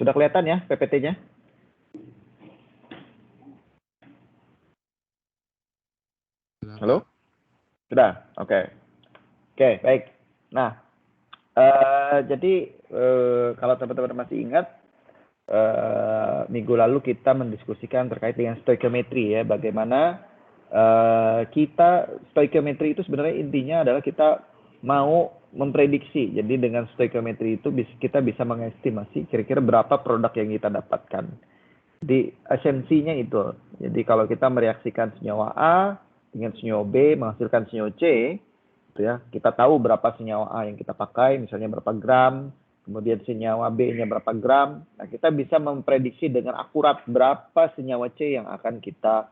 Sudah kelihatan ya PPT-nya? Halo? Sudah? Oke. Oke, baik. Nah, jadi kalau teman-teman masih ingat, minggu lalu kita mendiskusikan terkait dengan stoichiometry ya, bagaimana stoichiometry itu sebenarnya intinya adalah kita mau memprediksi. Jadi dengan stoichiometry itu kita bisa mengestimasi kira-kira berapa produk yang kita dapatkan. Jadi esensinya itu. Jadi kalau kita mereaksikan senyawa A dengan senyawa B menghasilkan senyawa C, gitu ya, kita tahu berapa senyawa A yang kita pakai, misalnya berapa gram, kemudian senyawa B-nya berapa gram. Nah, kita bisa memprediksi dengan akurat berapa senyawa C yang akan kita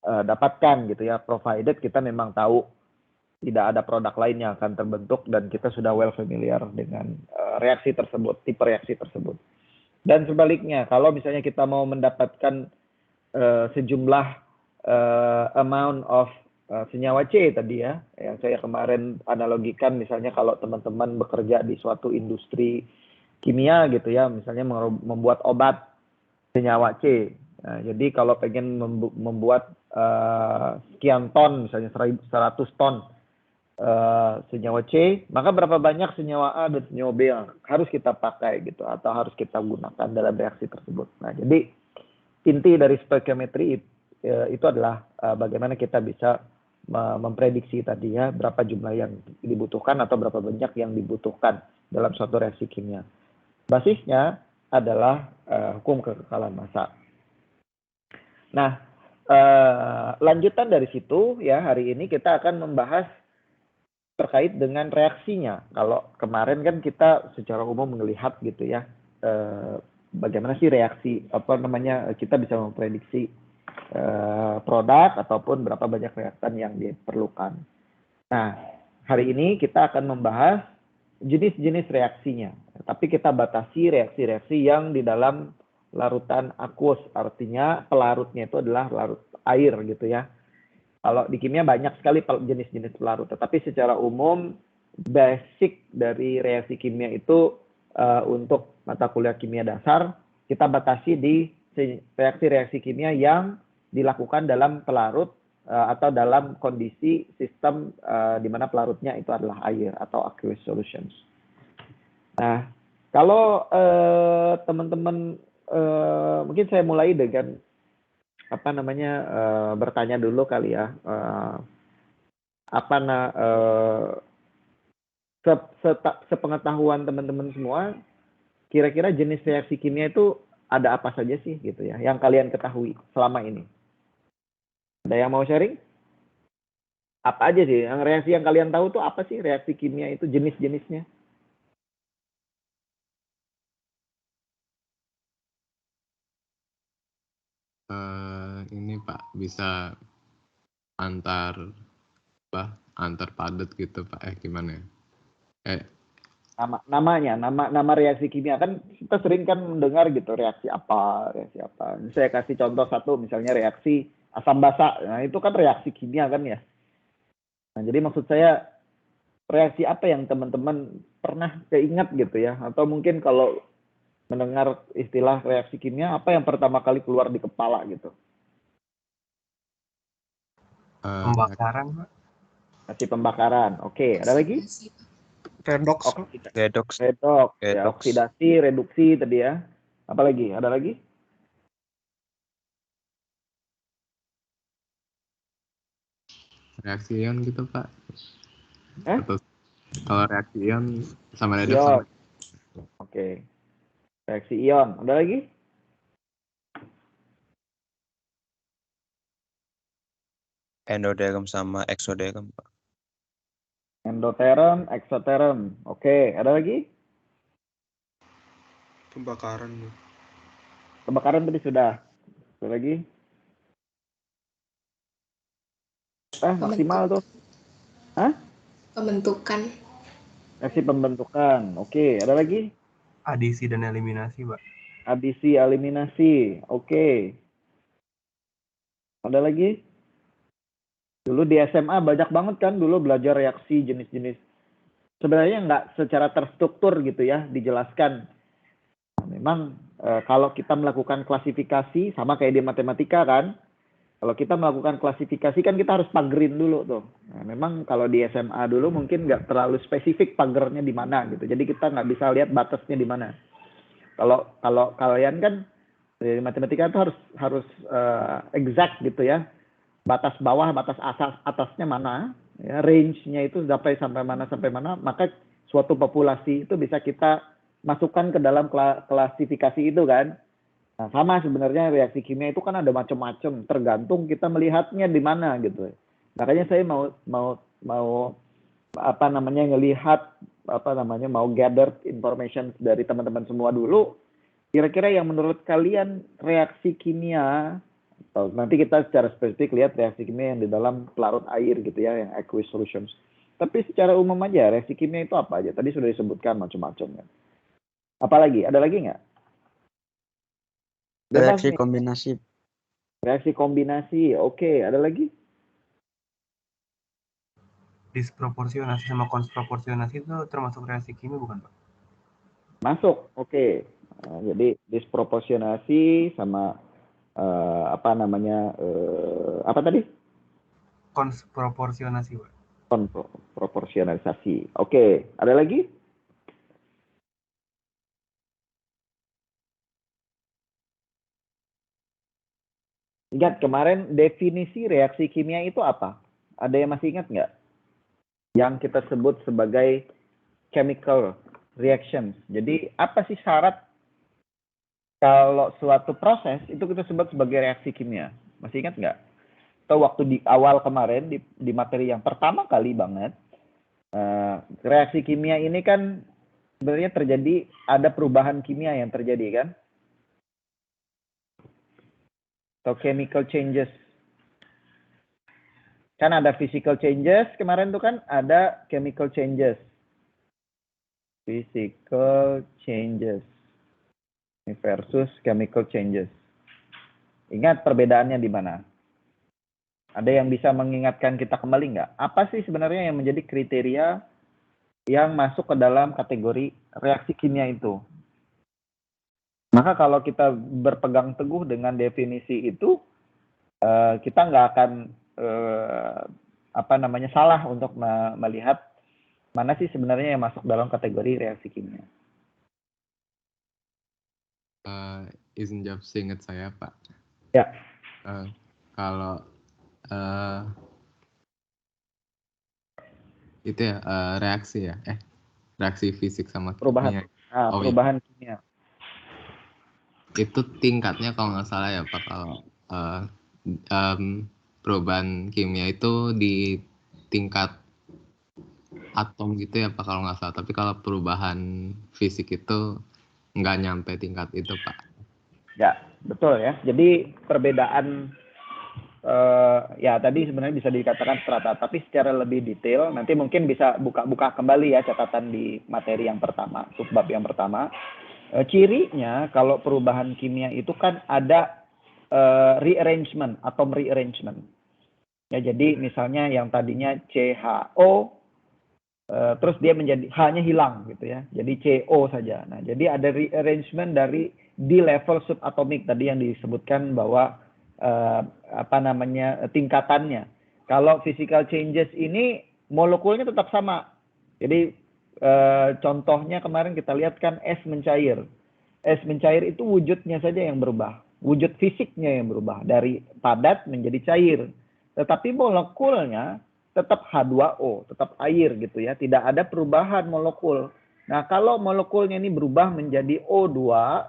dapatkan gitu ya, provided kita memang tahu tidak ada produk lain yang akan terbentuk dan kita sudah well familiar dengan reaksi tersebut, tipe reaksi tersebut. Dan sebaliknya, kalau misalnya kita mau mendapatkan sejumlah amount of senyawa C tadi ya, yang saya kemarin analogikan, misalnya kalau teman-teman bekerja di suatu industri kimia gitu ya, misalnya membuat obat senyawa C. Nah, jadi kalau pengen membuat sekian ton, misalnya 100 ton senyawa C, maka berapa banyak senyawa A dan senyawa B yang harus kita pakai gitu, atau harus kita gunakan dalam reaksi tersebut. Nah, jadi inti dari stoichiometry itu adalah bagaimana kita bisa memprediksi tadi ya, berapa jumlah yang dibutuhkan atau berapa banyak yang dibutuhkan dalam suatu reaksi kimia. Basisnya adalah hukum kekekalan massa. Nah, lanjutan dari situ ya, hari ini kita akan membahas terkait dengan reaksinya. Kalau kemarin kan kita secara umum melihat gitu ya, bagaimana sih reaksi, kita bisa memprediksi produk ataupun berapa banyak reaktan yang diperlukan. Nah, hari ini kita akan membahas jenis-jenis reaksinya, tapi kita batasi reaksi-reaksi yang di dalam larutan aqueous, artinya pelarutnya itu adalah larut air gitu ya. Kalau di kimia banyak sekali jenis-jenis pelarut, tetapi secara umum basic dari reaksi kimia itu untuk mata kuliah kimia dasar kita batasi di reaksi-reaksi kimia yang dilakukan dalam pelarut atau dalam kondisi sistem di mana pelarutnya itu adalah air atau aqueous solutions. Nah, kalau teman-teman mungkin saya mulai dengan bertanya dulu kali ya, sepengetahuan teman-teman semua, kira-kira jenis reaksi kimia itu ada apa saja sih gitu ya, yang kalian ketahui selama ini? Ada yang mau sharing? Apa aja sih yang reaksi yang kalian tahu tuh apa sih reaksi kimia itu, jenis-jenisnya? Ini Pak, bisa antar padat gitu Pak, gimana ya? Nama reaksi kimia kan kita sering kan mendengar gitu, reaksi apa. Saya kasih contoh satu, misalnya reaksi asam basa. Nah, itu kan reaksi kimia kan ya. Nah, jadi maksud saya reaksi apa yang teman-teman pernah keingat gitu ya, atau mungkin kalau mendengar istilah reaksi kimia, apa yang pertama kali keluar di kepala gitu? Pembakaran, Pak. Reaksi pembakaran. Oke, ada lagi? Redox. Redox. Ya, oksidasi, reduksi tadi ya. Apa lagi? Ada lagi? Reaksi ion gitu Pak. Atau kalau reaksi ion sama redox ion. sama. Oke. Reaksi ion. Ada lagi? Endoterm sama exoterm, Pak. Endoterm, exoterm. Oke, ada lagi? Pembakaran. Pembakaran tadi sudah. Ada lagi? Maksimal tuh. Hah? Pembentukan. Reaksi pembentukan. Oke, ada lagi? Adisi dan eliminasi, Pak. Adisi, eliminasi. Oke. Ada lagi? Dulu di SMA banyak banget kan dulu belajar reaksi jenis-jenis. Sebenarnya nggak secara terstruktur gitu ya dijelaskan. Nah, memang kalau kita melakukan klasifikasi sama kayak di matematika kan, kalau kita melakukan klasifikasi kan kita harus pagerin dulu tuh. Nah, memang kalau di SMA dulu mungkin nggak terlalu spesifik pagernya di mana gitu. Jadi kita nggak bisa lihat batasnya di mana. Kalau kalian kan di matematika itu harus exact gitu ya. Batas bawah, batas atasnya mana, ya, range-nya itu sampai mana, maka suatu populasi itu bisa kita masukkan ke dalam klasifikasi itu kan. Nah, sama sebenarnya reaksi kimia itu kan ada macam-macam, tergantung kita melihatnya di mana gitu. Makanya saya mau mau gather information dari teman-teman semua dulu. Kira-kira yang menurut kalian reaksi kimia, atau nanti kita secara spesifik lihat reaksi kimia yang di dalam pelarut air gitu ya, yang aqueous solutions. Tapi secara umum aja reaksi kimia itu apa aja? Tadi sudah disebutkan macam-macam kan. Apalagi? Ada lagi nggak? Reaksi kombinasi. Reaksi kombinasi, oke. Ada lagi? Disproporsionasi sama konsproporsionasi itu termasuk reaksi kimia bukan, Pak? Masuk, oke. Nah, jadi disproporsionasi sama apa tadi? Konsproporsionasi, Pak. Proporsionalisasi. Oke, ada lagi? Ingat kemarin definisi reaksi kimia itu apa? Ada yang masih ingat nggak? Yang kita sebut sebagai chemical reactions. Jadi apa sih syarat kalau suatu proses itu kita sebut sebagai reaksi kimia? Masih ingat nggak? Atau waktu di awal kemarin di materi yang pertama kali banget, reaksi kimia ini kan sebenarnya terjadi, ada perubahan kimia yang terjadi kan? Atau chemical changes. Kan ada physical changes, kemarin tuh kan ada chemical changes. Physical changes versus chemical changes. Ingat perbedaannya di mana? Ada yang bisa mengingatkan kita kembali nggak? Apa sih sebenarnya yang menjadi kriteria yang masuk ke dalam kategori reaksi kimia itu? Maka kalau kita berpegang teguh dengan definisi itu, kita nggak akan salah untuk melihat mana sih sebenarnya yang masuk dalam kategori reaksi kimia. Izin jawab seingat saya, Pak. Ya. Kalau itu ya reaksi ya, reaksi fisik sama kimia. Perubahan kimia. Itu tingkatnya kalau nggak salah ya Pak, kalau perubahan kimia itu di tingkat atom gitu ya Pak kalau nggak salah. Tapi kalau perubahan fisik itu nggak nyampe tingkat itu Pak. Ya, betul ya. Jadi perbedaan ya tadi sebenarnya bisa dikatakan strata, tapi secara lebih detail nanti mungkin bisa buka kembali ya catatan di materi yang pertama, subbab yang pertama. Cirinya kalau perubahan kimia itu kan ada rearrangement, atom rearrangement. Ya, jadi misalnya yang tadinya CHO terus dia menjadi H-nya hilang gitu ya. Jadi CO saja. Nah, jadi ada rearrangement dari di level subatomik tadi yang disebutkan bahwa tingkatannya. Kalau physical changes ini molekulnya tetap sama. Jadi contohnya kemarin kita lihat kan es mencair. Es mencair itu wujudnya saja yang berubah. Wujud fisiknya yang berubah. Dari padat menjadi cair. Tetapi molekulnya tetap H2O, tetap air gitu ya. Tidak ada perubahan molekul. Nah, kalau molekulnya ini berubah menjadi O2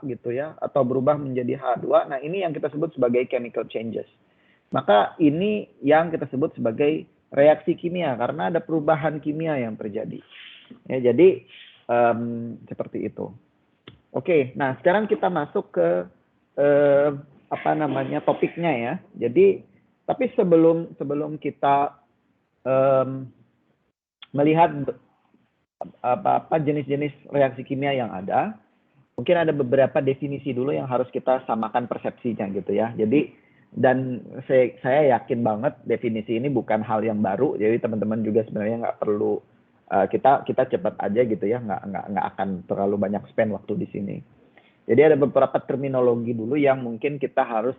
gitu ya, atau berubah menjadi H2, nah ini yang kita sebut sebagai chemical changes. Maka ini yang kita sebut sebagai reaksi kimia, karena ada perubahan kimia yang terjadi. Ya, jadi seperti itu. Oke, nah sekarang kita masuk ke topiknya ya. Jadi, tapi sebelum kita melihat apa jenis-jenis reaksi kimia yang ada, mungkin ada beberapa definisi dulu yang harus kita samakan persepsinya gitu ya. Jadi dan saya yakin banget definisi ini bukan hal yang baru, jadi teman-teman juga sebenarnya nggak perlu kita cepat aja gitu ya, nggak akan terlalu banyak spend waktu di sini. Jadi ada beberapa terminologi dulu yang mungkin kita harus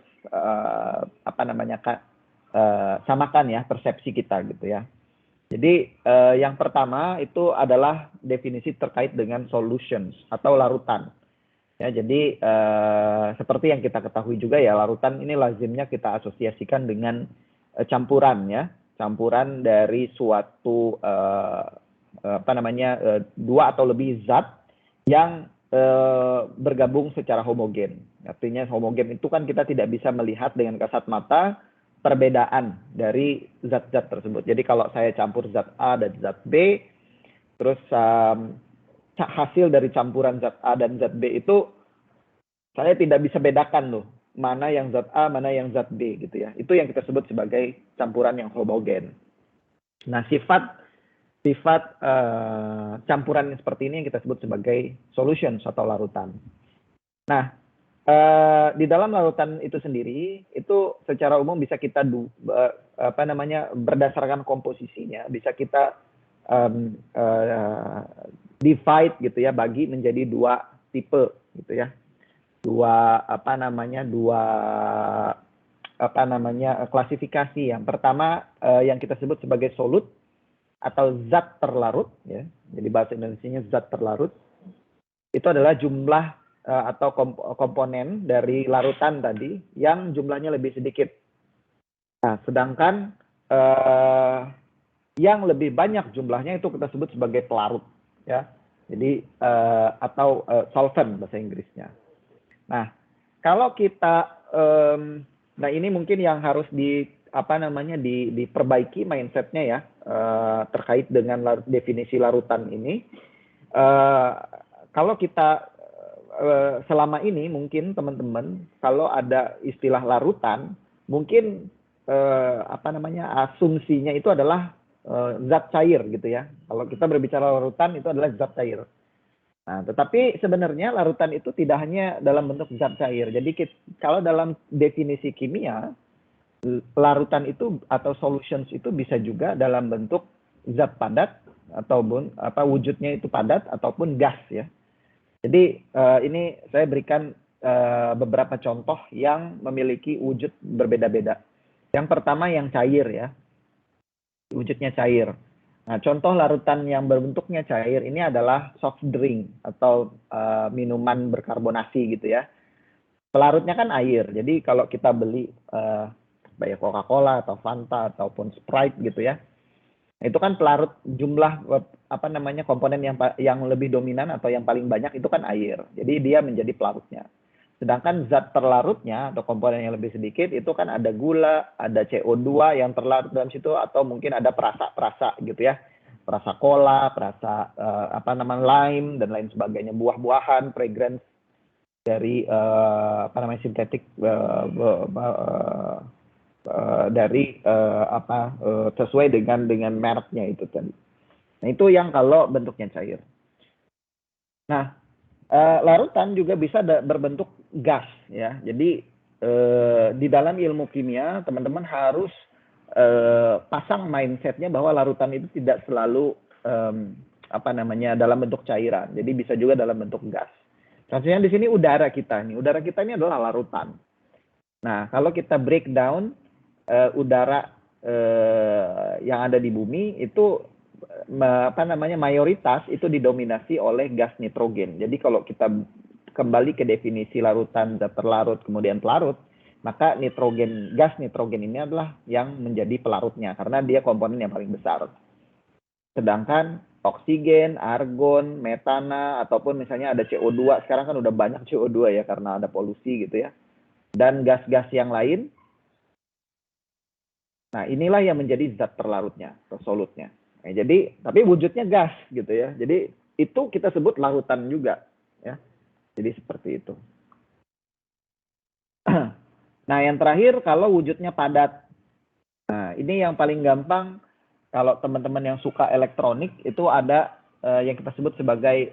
samakan ya persepsi kita gitu ya. Jadi yang pertama itu adalah definisi terkait dengan solutions atau larutan. Ya, jadi seperti yang kita ketahui juga ya, larutan ini lazimnya kita asosiasikan dengan campuran ya, campuran dari suatu dua atau lebih zat yang bergabung secara homogen. Artinya homogen itu kan kita tidak bisa melihat dengan kasat mata perbedaan dari zat-zat tersebut. Jadi kalau saya campur zat A dan zat B, terus hasil dari campuran zat A dan zat B itu saya tidak bisa bedakan loh, mana yang zat A, mana yang zat B gitu ya. Itu yang kita sebut sebagai campuran yang homogen. Nah, sifat campuran seperti ini yang kita sebut sebagai solutions atau larutan. Nah, di dalam larutan itu sendiri itu secara umum bisa kita berdasarkan komposisinya bisa kita divide gitu ya, bagi menjadi dua tipe gitu ya, klasifikasi. Yang pertama yang kita sebut sebagai solut atau zat terlarut ya, jadi bahasa Indonesianya zat terlarut, itu adalah jumlah atau komponen dari larutan tadi yang jumlahnya lebih sedikit. Nah, sedangkan yang lebih banyak jumlahnya itu kita sebut sebagai pelarut ya, jadi atau solvent bahasa Inggrisnya. Nah, kalau kita nah ini mungkin yang harus diperbaiki mindsetnya ya, terkait dengan definisi larutan ini. Kalau kita selama ini mungkin teman-teman kalau ada istilah larutan mungkin asumsinya itu adalah zat cair gitu ya. Kalau kita berbicara larutan itu adalah zat cair. Nah, tetapi sebenarnya larutan itu tidak hanya dalam bentuk zat cair. Jadi kalau dalam definisi kimia, larutan itu atau solutions itu bisa juga dalam bentuk zat padat ataupun wujudnya itu padat ataupun gas ya. Jadi ini saya berikan beberapa contoh yang memiliki wujud berbeda-beda. Yang pertama yang cair ya, wujudnya cair. Nah, contoh larutan yang berbentuknya cair ini adalah soft drink atau minuman berkarbonasi gitu ya. Pelarutnya kan air. Jadi kalau kita beli Coca-Cola atau Fanta ataupun Sprite gitu ya, itu kan pelarut jumlah komponen yang lebih dominan atau yang paling banyak itu kan air. Jadi dia menjadi pelarutnya. Sedangkan zat terlarutnya atau komponen yang lebih sedikit itu kan ada gula, ada CO2 yang terlarut dalam situ, atau mungkin ada perasa gitu ya. Perasa cola, perasa lime dan lain sebagainya, buah-buahan, fragrance dari sintetik sesuai dengan mereknya itu tadi. Nah, itu yang kalau bentuknya cair. Nah, larutan juga bisa berbentuk gas ya. Jadi di dalam ilmu kimia teman-teman harus pasang mindsetnya bahwa larutan itu tidak selalu dalam bentuk cairan. Jadi bisa juga dalam bentuk gas. Contohnya di sini udara kita ini adalah larutan. Nah, kalau kita breakdown udara yang ada di bumi itu mayoritas itu didominasi oleh gas nitrogen. Jadi kalau kita kembali ke definisi larutan, zat terlarut kemudian pelarut, maka gas nitrogen ini adalah yang menjadi pelarutnya karena dia komponen yang paling besar. Sedangkan oksigen, argon, metana ataupun misalnya ada CO2, sekarang kan udah banyak CO2 ya karena ada polusi gitu ya. Dan gas-gas yang lain, nah inilah yang menjadi zat terlarutnya atau solutnya. Nah, jadi tapi wujudnya gas gitu ya. Jadi itu kita sebut larutan juga ya. Jadi seperti itu. Nah, yang terakhir kalau wujudnya padat. Nah, ini yang paling gampang kalau teman-teman yang suka elektronik itu ada yang kita sebut sebagai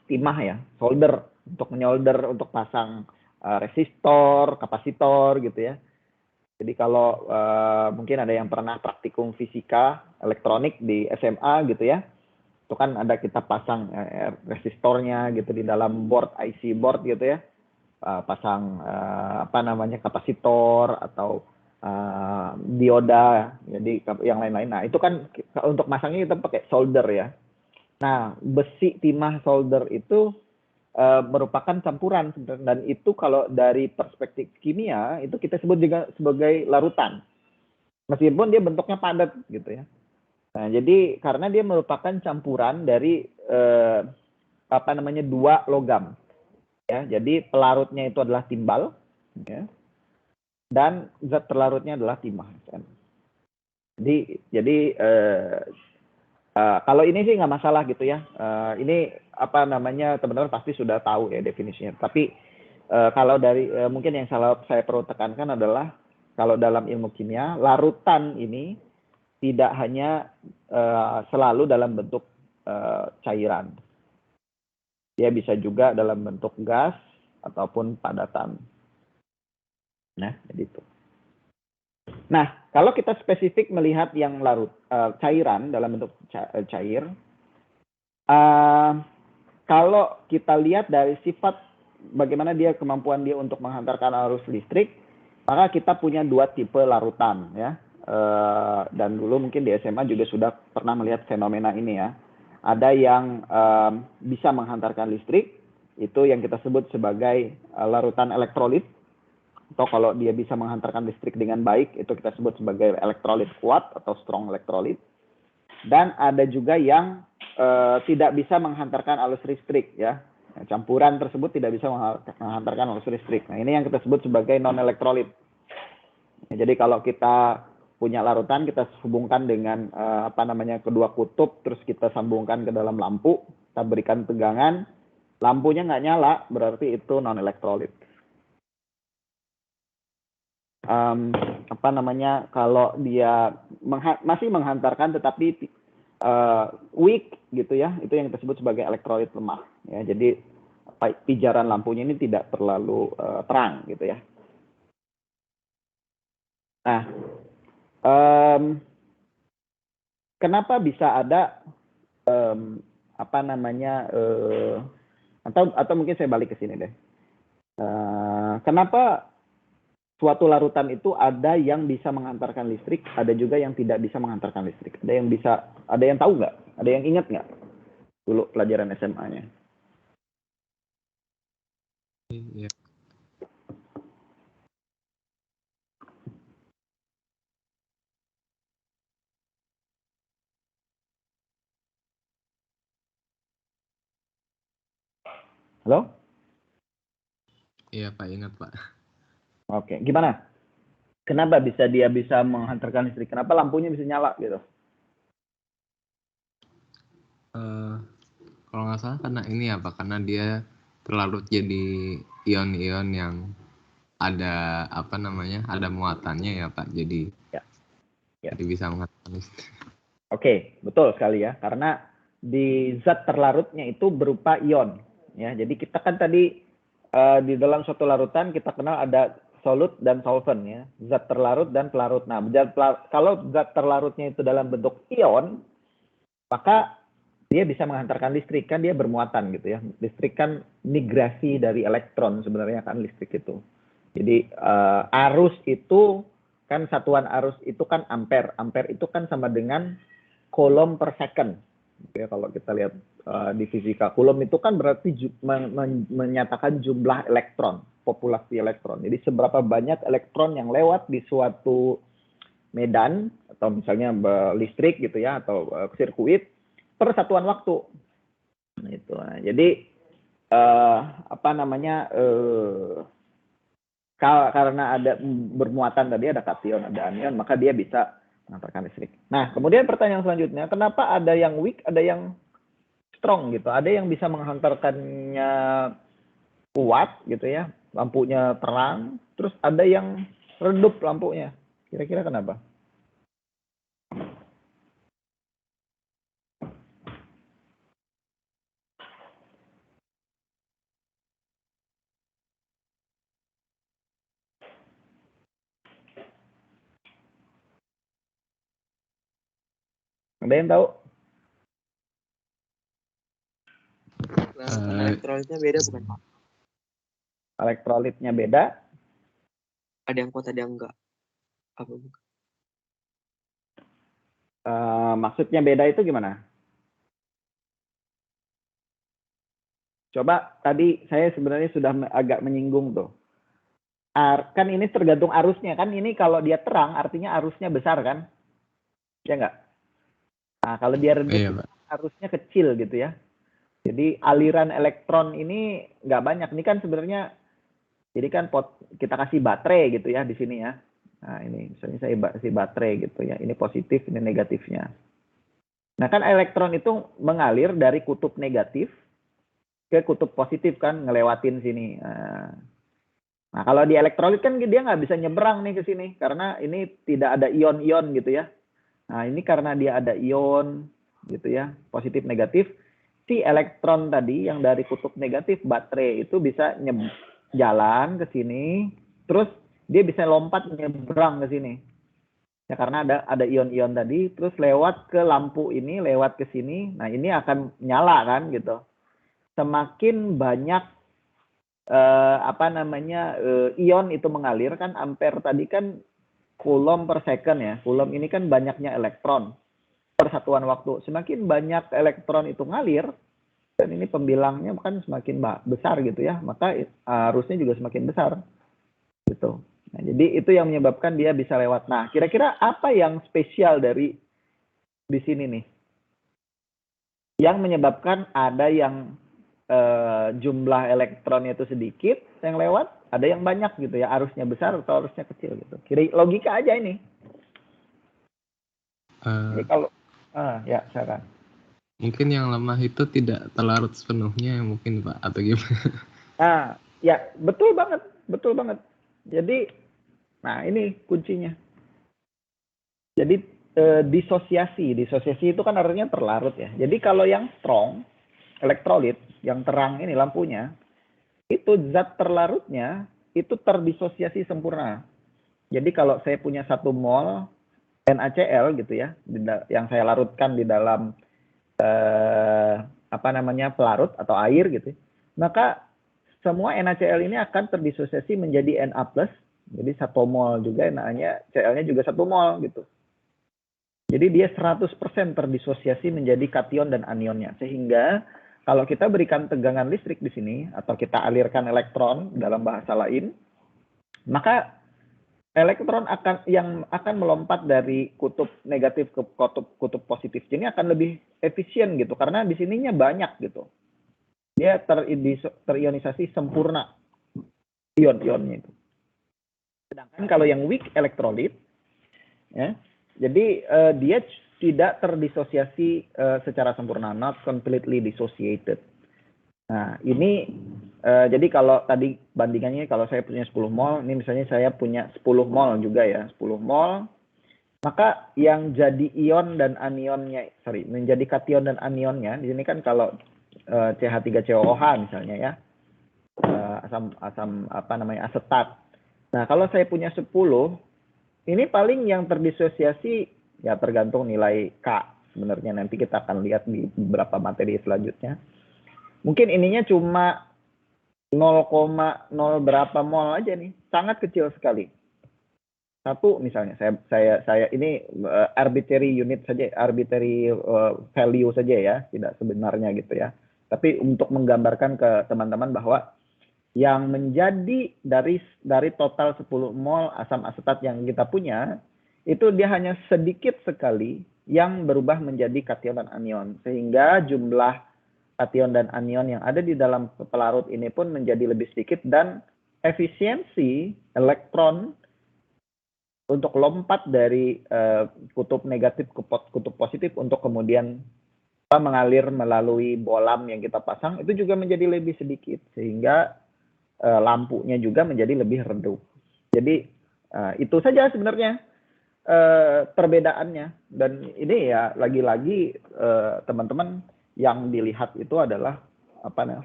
timah ya, solder, untuk menyolder, untuk pasang resistor, kapasitor gitu ya. Jadi kalau mungkin ada yang pernah praktikum fisika elektronik di SMA gitu ya, Itu kan ada kita pasang resistornya gitu di dalam board, IC board gitu ya. Pasang apa namanya kapasitor atau dioda, jadi yang lain-lain. Nah, itu kan untuk masangnya kita pakai solder ya. Nah, besi timah solder itu merupakan campuran dan itu kalau dari perspektif kimia itu kita sebut juga sebagai larutan. Meskipun dia bentuknya padat gitu ya. Nah, jadi karena dia merupakan campuran dari apa namanya dua logam. Ya, jadi pelarutnya itu adalah timbal, ya, dan zat terlarutnya adalah timah. Jadi kalau ini sih nggak masalah gitu ya. Ini apa namanya teman-teman pasti sudah tahu ya definisinya. Tapi kalau dari mungkin yang saya perlu tekankan adalah kalau dalam ilmu kimia larutan ini tidak hanya selalu dalam bentuk cairan. Dia bisa juga dalam bentuk gas ataupun padatan. Nah, jadi itu. Nah, kalau kita spesifik melihat yang larut cairan dalam bentuk cair, kalau kita lihat dari sifat bagaimana dia kemampuan dia untuk menghantarkan arus listrik, maka kita punya dua tipe larutan ya. Dan dulu mungkin di SMA juga sudah pernah melihat fenomena ini ya. Ada yang bisa menghantarkan listrik, itu yang kita sebut sebagai larutan elektrolit. Atau kalau dia bisa menghantarkan listrik dengan baik, itu kita sebut sebagai elektrolit kuat atau strong elektrolit. Dan ada juga yang tidak bisa menghantarkan arus listrik ya. Campuran tersebut tidak bisa menghantarkan arus listrik. Nah, ini yang kita sebut sebagai non elektrolit. Jadi kalau kita punya larutan, kita hubungkan dengan apa namanya kedua kutub, terus kita sambungkan ke dalam lampu, kita berikan tegangan, lampunya nggak nyala, berarti itu non elektrolit. Apa namanya kalau dia masih menghantarkan tetapi weak gitu ya, itu yang disebut sebagai elektrolit lemah ya. Jadi pijaran lampunya ini tidak terlalu terang gitu ya. Nah, kenapa bisa ada apa namanya atau mungkin saya balik ke sini deh. Kenapa suatu larutan itu ada yang bisa menghantarkan listrik, ada juga yang tidak bisa menghantarkan listrik. Ada yang tahu nggak? Ada yang ingat nggak? Dulu pelajaran SMA-nya. Iya. Halo? Iya Pak, ingat Pak. Oke, gimana? Kenapa dia bisa menghantarkan listrik? Kenapa lampunya bisa nyala gitu? Kalau nggak salah karena ini ya Pak, karena dia terlarut jadi ion-ion yang ada apa namanya, ada muatannya ya Pak, jadi Ya. jadi bisa menghantarkan listrik. Oke, betul sekali ya. Karena di zat terlarutnya itu berupa ion. Ya, jadi kita kan tadi di dalam suatu larutan kita kenal ada solut dan solvent ya, zat terlarut dan pelarut. Nah, kalau zat terlarutnya itu dalam bentuk ion, maka dia bisa menghantarkan listrik, kan dia bermuatan gitu ya. Listrik kan migrasi dari elektron sebenarnya kan listrik itu. Jadi arus itu kan satuan arus itu kan ampere. Ampere itu kan sama dengan coulomb per second. Ya, kalau kita lihat di fisika, coulomb itu kan berarti menyatakan jumlah elektron, populasi elektron. Jadi seberapa banyak elektron yang lewat di suatu medan atau misalnya listrik gitu ya atau sirkuit per satuan waktu. Nah, itu. Nah, jadi apa namanya karena ada bermuatan tadi ada kation, ada anion, maka dia bisa menghantarkan listrik. Nah, kemudian pertanyaan selanjutnya, kenapa ada yang weak, ada yang strong gitu? Ada yang bisa menghantarkannya kuat gitu ya, lampunya terang, terus ada yang redup lampunya. Kira-kira kenapa? Ada yang tahu? Elektrolitnya beda bukan Pak? Elektrolitnya beda. Ada yang kuat, ada yang enggak. Apa bukan? Maksudnya beda itu gimana? Coba tadi saya sebenarnya sudah agak menyinggung tuh. Kan ini tergantung arusnya kan. Ini kalau dia terang artinya arusnya besar kan? Ya enggak? Nah, kalau dia redup Iya, Pak. arusnya kecil gitu ya. Jadi aliran elektron ini nggak banyak. Ini kan sebenarnya, jadi kan kita kasih baterai gitu ya di sini ya. Nah ini misalnya saya kasih baterai gitu ya. Ini positif, ini negatifnya. Nah kan elektron itu mengalir dari kutub negatif ke kutub positif kan, ngelewatin sini. Nah kalau di elektrolit kan dia nggak bisa nyebrang nih ke sini karena ini tidak ada ion-ion gitu ya. Nah ini karena dia ada ion gitu ya, positif negatif, si elektron tadi yang dari kutub negatif baterai itu bisa jalan ke sini, terus dia bisa lompat nyebrang ke sini. Ya karena ada ion-ion tadi, terus lewat ke lampu ini, lewat ke sini. Nah ini akan nyala kan gitu. Semakin banyak ion itu mengalir kan, ampere tadi kan coulomb per second ya. Coulomb ini kan banyaknya elektron per satuan waktu. Semakin banyak elektron itu ngalir, dan ini pembilangnya kan semakin besar gitu ya, maka arusnya juga semakin besar gitu. Nah, jadi itu yang menyebabkan dia bisa lewat. Nah, kira-kira apa yang spesial dari di sini nih? Yang menyebabkan ada yang jumlah elektronnya itu sedikit yang lewat, ada yang banyak gitu ya, arusnya besar atau arusnya kecil gitu. Kira logika aja ini. Jadi kalau ya silakan. Mungkin yang lemah itu tidak terlarut sepenuhnya mungkin Pak, atau gimana? Nah, ya betul banget. Jadi, nah ini kuncinya. Jadi disosiasi itu kan artinya terlarut ya. Jadi kalau yang strong, elektrolit, yang terang ini lampunya, itu zat terlarutnya itu terdisosiasi sempurna. Jadi kalau saya punya 1 mol NaCl gitu ya, yang saya larutkan di dalam pelarut atau air gitu, maka semua NaCl ini akan terdisosiasi menjadi Na+, jadi 1 mol juga NaCl-nya juga 1 mol gitu. Jadi dia 100% terdisosiasi menjadi kation dan anionnya. Sehingga kalau kita berikan tegangan listrik di sini atau kita alirkan elektron dalam bahasa lain, maka elektron yang akan melompat dari kutub negatif ke kutub positif ini akan lebih efisien gitu karena di sininya banyak gitu. Dia terionisasi sempurna ion-ionnya itu. Sedangkan kalau yang weak elektrolit ya, jadi dia tidak terdisosiasi secara sempurna, not completely dissociated. Nah, ini jadi kalau tadi bandingannya kalau saya punya 10 mol, ini misalnya saya punya 10 mol juga ya, 10 mol, maka yang jadi ion dan anionnya, menjadi kation dan anionnya, di sini kan kalau CH3COOH misalnya ya, asam asetat. Nah, kalau saya punya 10, ini paling yang terdisosiasi ya tergantung nilai K sebenarnya, nanti kita akan lihat di beberapa materi selanjutnya. Mungkin ininya cuma 0,0 berapa mol aja nih, sangat kecil sekali. 1 misalnya, saya ini arbitrary unit saja, arbitrary value saja ya, tidak sebenarnya gitu ya. Tapi untuk menggambarkan ke teman-teman bahwa yang menjadi dari total 10 mol asam asetat yang kita punya, itu dia hanya sedikit sekali yang berubah menjadi kation dan anion. Sehingga jumlah kation dan anion yang ada di dalam pelarut ini pun menjadi lebih sedikit, dan efisiensi elektron untuk lompat dari kutub negatif ke kutub positif untuk kemudian mengalir melalui bolam yang kita pasang itu juga menjadi lebih sedikit, sehingga lampunya juga menjadi lebih redup. Jadi itu saja sebenarnya perbedaannya, dan ini ya lagi-lagi teman-teman yang dilihat itu adalah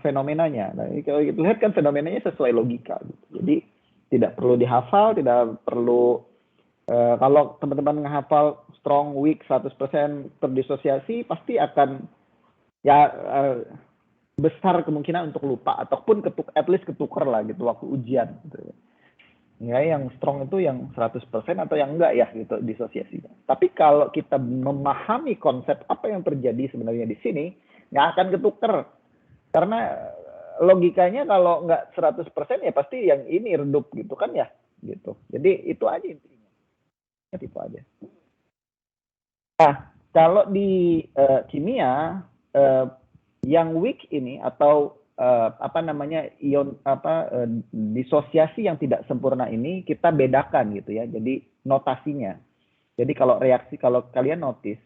fenomenanya. Nah, kalau kita lihat kan fenomenanya sesuai logika gitu. Jadi tidak perlu dihafal, tidak perlu kalau teman-teman menghafal strong, weak, 100% terdisosiasi, pasti akan ya besar kemungkinan untuk lupa ataupun at least ketukar lah gitu waktu ujian gitu ya. Ya, yang strong itu yang 100% atau yang enggak ya gitu disosiasinya. Tapi kalau kita memahami konsep apa yang terjadi sebenarnya di sini, nggak akan ketuker. Karena logikanya kalau nggak 100% ya pasti yang ini redup gitu kan ya gitu. Jadi itu aja intinya. Itu aja. Nah, kalau di kimia yang weak ini atau disosiasi yang tidak sempurna ini kita bedakan gitu ya. Jadi notasinya. Jadi kalau kalian notice,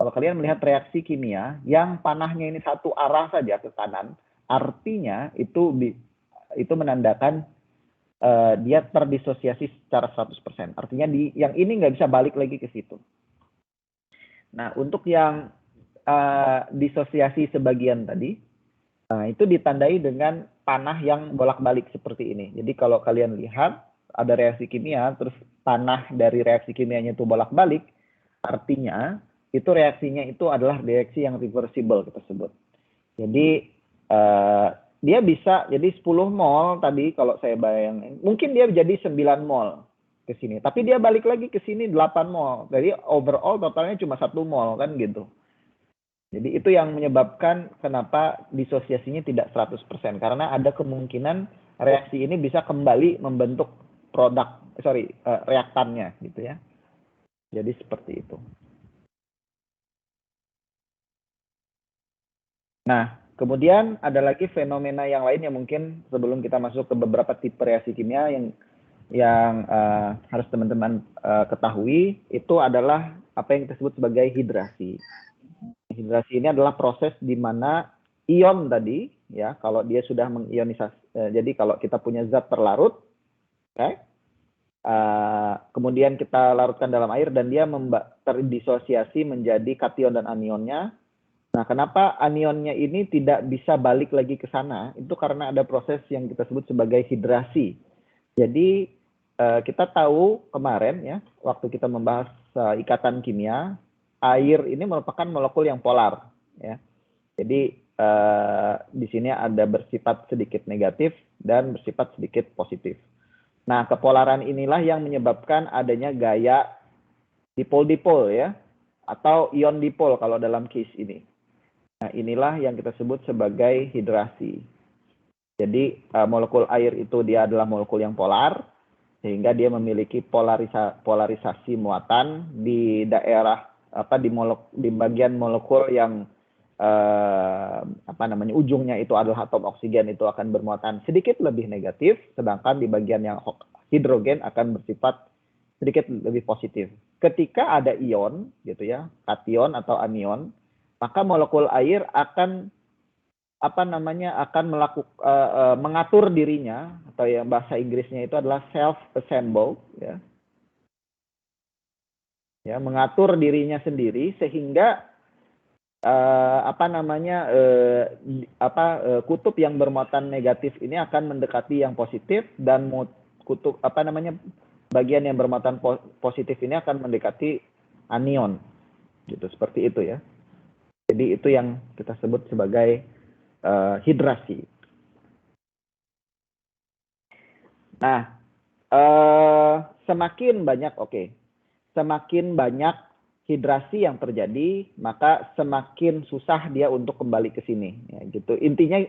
kalau kalian melihat reaksi kimia yang panahnya ini satu arah saja ke kanan, artinya itu menandakan dia terdisosiasi secara 100%. Artinya yang ini nggak bisa balik lagi ke situ. Nah, untuk yang disosiasi sebagian tadi, nah itu ditandai dengan panah yang bolak-balik seperti ini. Jadi kalau kalian lihat ada reaksi kimia, terus panah dari reaksi kimianya itu bolak-balik, artinya itu reaksinya itu adalah reaksi yang reversible kita sebut. Jadi dia bisa jadi 10 mol tadi kalau saya bayangin, mungkin dia jadi 9 mol ke sini, tapi dia balik lagi ke sini 8 mol. Jadi overall totalnya cuma 1 mol kan gitu. Jadi itu yang menyebabkan kenapa disosiasinya tidak 100%. Karena ada kemungkinan reaksi ini bisa kembali membentuk reaktannya gitu ya. Jadi seperti itu. Nah, kemudian ada lagi fenomena yang lain yang mungkin sebelum kita masuk ke beberapa tipe reaksi kimia yang harus teman-teman ketahui, itu adalah apa yang kita sebut sebagai hidrasi. Hidrasi ini adalah proses di mana ion tadi, ya, kalau dia sudah mengionisasi, jadi kalau kita punya zat terlarut, okay, kemudian kita larutkan dalam air dan dia terdisosiasi menjadi kation dan anionnya. Nah, kenapa anionnya ini tidak bisa balik lagi ke sana? Itu karena ada proses yang kita sebut sebagai hidrasi. Jadi kita tahu kemarin ya, waktu kita membahas ikatan kimia, air ini merupakan molekul yang polar ya. Jadi di sini ada bersifat sedikit negatif dan bersifat sedikit positif. Nah, kepolaran inilah yang menyebabkan adanya gaya dipol-dipol ya, atau ion dipol kalau dalam case ini. Nah, inilah yang kita sebut sebagai hidrasi. Jadi molekul air itu dia adalah molekul yang polar, sehingga dia memiliki polarisasi muatan di daerah di bagian molekul yang ujungnya itu adalah atom oksigen, itu akan bermuatan sedikit lebih negatif, sedangkan di bagian yang hidrogen akan bersifat sedikit lebih positif. Ketika ada ion gitu ya, kation atau anion, maka molekul air akan mengatur dirinya, atau yang bahasa Inggrisnya itu adalah self-assemble ya, mengatur dirinya sendiri sehingga kutub yang bermuatan negatif ini akan mendekati yang positif, dan kutub bagian yang bermuatan positif ini akan mendekati anion gitu, seperti itu ya. Jadi itu yang kita sebut sebagai hidrasi. Nah, semakin banyak hidrasi yang terjadi, maka semakin susah dia untuk kembali ke sini ya, gitu. Intinya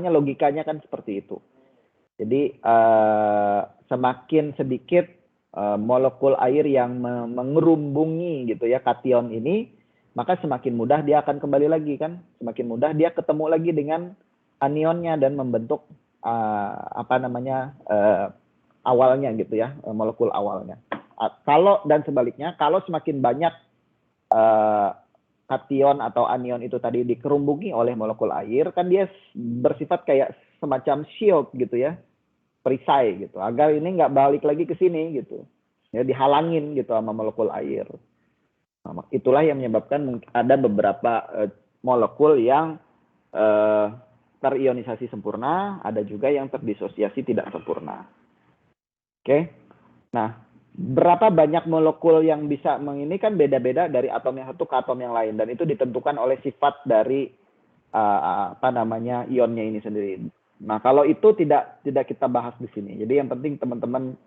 logikanya kan seperti itu. Jadi semakin sedikit molekul air yang mengerumbungi gitu ya kation ini, maka semakin mudah dia akan kembali lagi kan, semakin mudah dia ketemu lagi dengan anionnya dan membentuk awalnya gitu ya, molekul awalnya. Dan sebaliknya, kalau semakin banyak kation atau anion itu tadi dikerumbungi oleh molekul air, kan dia bersifat kayak semacam shield gitu ya, perisai gitu, agar ini nggak balik lagi ke sini gitu, ya, dihalangin gitu sama molekul air. Nah, itulah yang menyebabkan ada beberapa molekul yang terionisasi sempurna, ada juga yang terdisosiasi tidak sempurna. Oke, nah, berapa banyak molekul yang bisa ini kan beda-beda dari atom yang satu ke atom yang lain, dan itu ditentukan oleh sifat dari apa namanya ionnya ini sendiri. Nah, kalau itu tidak kita bahas di sini. Jadi yang penting teman-teman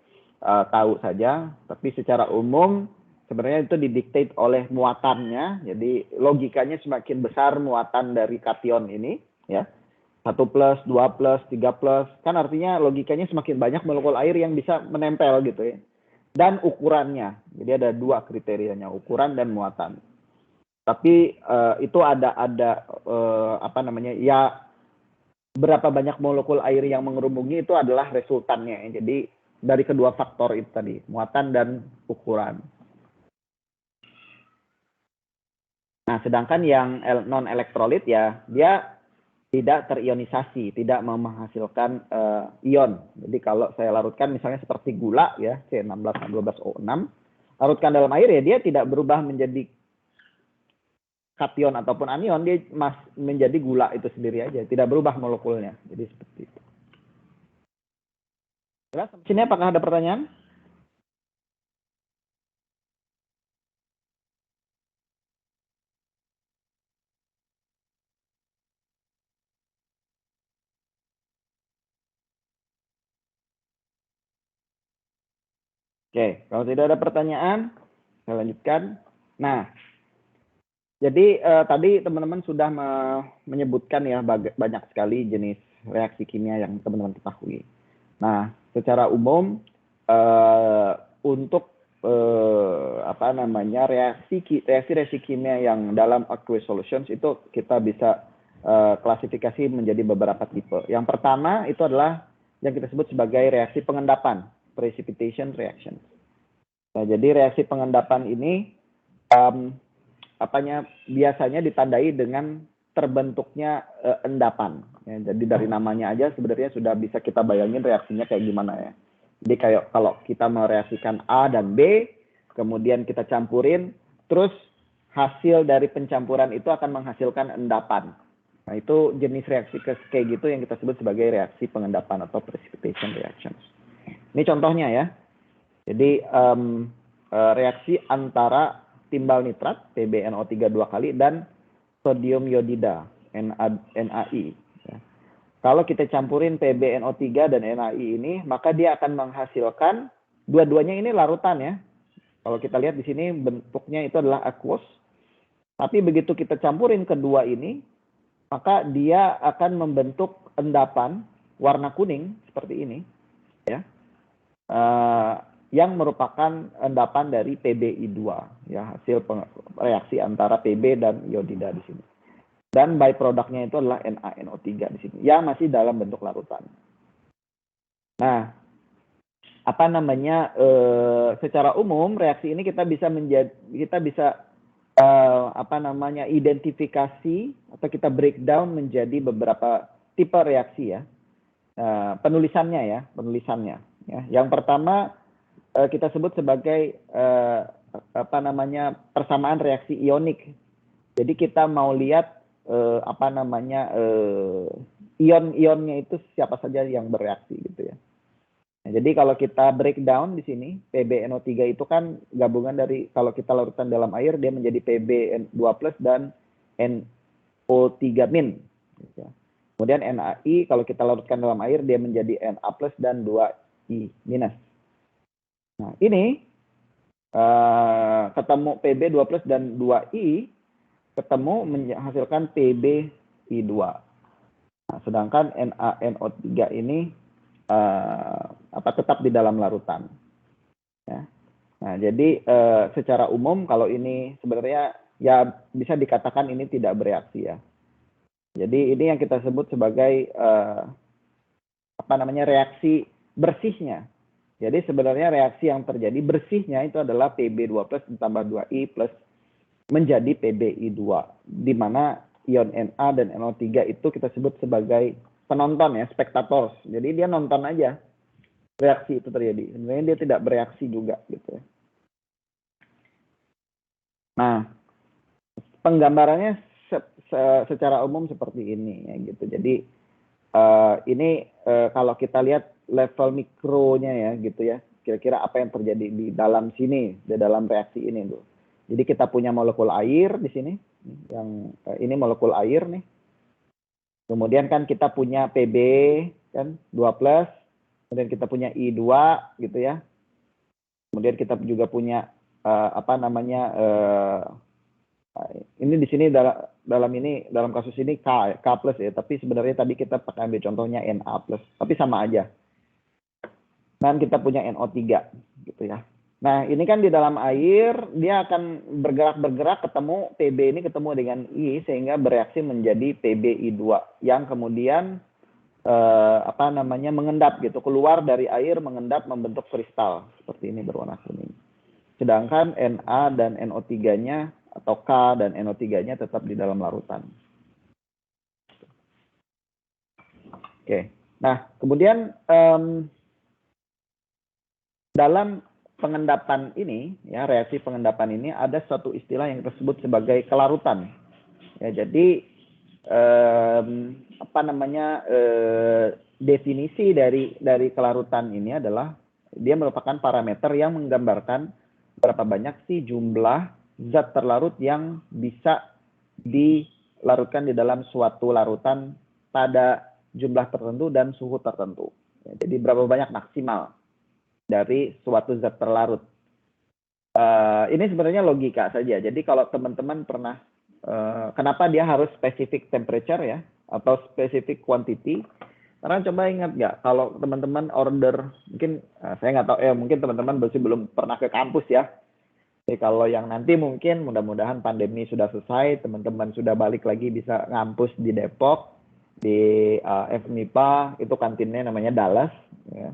tahu saja, tapi secara umum sebenarnya itu didiktate oleh muatannya. Jadi logikanya semakin besar muatan dari kation ini, ya. 1+, 2+, 3+, kan artinya logikanya semakin banyak molekul air yang bisa menempel gitu ya. Dan ukurannya. Jadi ada 2 kriterianya, ukuran dan muatan. Tapi itu ada apa namanya? Ya berapa banyak molekul air yang mengerubungi itu adalah resultannya. Jadi dari kedua faktor itu tadi, muatan dan ukuran. Nah, sedangkan yang non elektrolit ya dia tidak terionisasi, tidak menghasilkan ion. Jadi kalau saya larutkan misalnya seperti gula ya, C16H12O6, larutkan dalam air ya dia tidak berubah menjadi kation ataupun anion, dia menjadi gula itu sendiri aja, tidak berubah molekulnya. Jadi seperti itu. Jelas? Sini apakah ada pertanyaan? Oke, kalau tidak ada pertanyaan, saya lanjutkan. Nah, jadi tadi teman-teman sudah menyebutkan ya banyak sekali jenis reaksi kimia yang teman-teman ketahui. Nah, secara umum untuk apa namanya reaksi kimia yang dalam aqueous solutions itu kita bisa klasifikasi menjadi beberapa tipe. Yang pertama itu adalah yang kita sebut sebagai reaksi pengendapan, precipitation reaction. Nah, jadi reaksi pengendapan ini biasanya ditandai dengan terbentuknya endapan. Ya, jadi dari namanya aja sebenarnya sudah bisa kita bayangin reaksinya kayak gimana ya. Jadi kayak kalau kita mereaksikan A dan B, kemudian kita campurin, terus hasil dari pencampuran itu akan menghasilkan endapan. Nah, itu jenis reaksi kayak gitu yang kita sebut sebagai reaksi pengendapan atau precipitation reactions. Ini contohnya ya. Jadi reaksi antara timbal nitrat PbNO3 2 kali dan sodium iodida NaI. Ya. Kalau kita campurin PbNO3 dan NaI ini, maka dia akan menghasilkan dua-duanya ini larutan ya. Kalau kita lihat di sini bentuknya itu adalah aqueous. Tapi begitu kita campurin kedua ini, maka dia akan membentuk endapan warna kuning seperti ini, ya, yang merupakan endapan dari PbI2, ya, hasil reaksi antara Pb dan iodida di sini. Dan byproduct-nya itu adalah NaNO3 di sini, yang masih dalam bentuk larutan. Nah, apa namanya? Secara umum reaksi ini kita bisa apa namanya identifikasi atau kita breakdown menjadi beberapa tipe reaksi ya. Penulisannya ya. Yang pertama kita sebut sebagai apa namanya persamaan reaksi ionik. Jadi kita mau lihat apa namanya ion-ionnya itu siapa saja yang bereaksi gitu ya. Nah, jadi kalau kita breakdown di sini, PbNO3 itu kan gabungan dari, kalau kita larutkan dalam air, dia menjadi Pb2+ dan NO3-. Gitu. Kemudian NaI, kalau kita larutkan dalam air, dia menjadi Na+ dan 2I-. Nah, ini ketemu Pb2+ dan 2I, ketemu menghasilkan PbI2. Nah, sedangkan NaNO3 ini tetap di dalam larutan. Ya. Nah, jadi secara umum kalau ini sebenarnya ya bisa dikatakan ini tidak bereaksi ya. Jadi ini yang kita sebut sebagai apa namanya reaksi bersihnya. Jadi sebenarnya reaksi yang terjadi bersihnya itu adalah Pb2+ ditambah 2I plus menjadi PbI2, di mana ion Na dan NO3 itu kita sebut sebagai penonton ya, spektator. Jadi dia nonton aja reaksi itu terjadi. Sebenarnya dia tidak bereaksi juga gitu. Nah, penggambarannya secara umum seperti ini ya gitu. Jadi ini kalau kita lihat level mikronya ya gitu ya. Kira-kira apa yang terjadi di dalam sini, di dalam reaksi ini tuh. Jadi kita punya molekul air di sini. Yang ini molekul air nih. Kemudian kan kita punya PB kan 2+, kemudian kita punya I2 gitu ya. Kemudian kita juga punya ini di sini dalam kasus ini K plus ya, tapi sebenarnya tadi kita pakai ambil contohnya Na plus, tapi sama aja. Dan kita punya NO3 gitu ya. Nah, ini kan di dalam air dia akan bergerak ketemu PB ini ketemu dengan I sehingga bereaksi menjadi PbI2 yang kemudian mengendap gitu, keluar dari air mengendap membentuk kristal seperti ini berwarna kuning. Sedangkan Na dan NO3-nya atau K dan NO3-nya tetap di dalam larutan. Oke. Nah, kemudian dalam pengendapan ini, ya reaksi pengendapan ini ada suatu istilah yang disebut sebagai kelarutan. Ya, jadi definisi dari kelarutan ini adalah dia merupakan parameter yang menggambarkan berapa banyak sih jumlah zat terlarut yang bisa dilarutkan di dalam suatu larutan pada jumlah tertentu dan suhu tertentu. Ya, jadi berapa banyak maksimal dari suatu zat terlarut. Ini sebenarnya logika saja. Jadi kalau teman-teman pernah, kenapa dia harus specific temperature ya, atau specific quantity? Karena coba ingat nggak, kalau teman-teman order, mungkin saya nggak tahu, mungkin teman-teman masih belum pernah ke kampus ya. Jadi kalau yang nanti mungkin mudah-mudahan pandemi sudah selesai, teman-teman sudah balik lagi bisa ngampus di Depok, di FMIPA, itu kantinnya namanya Dallas. Ya.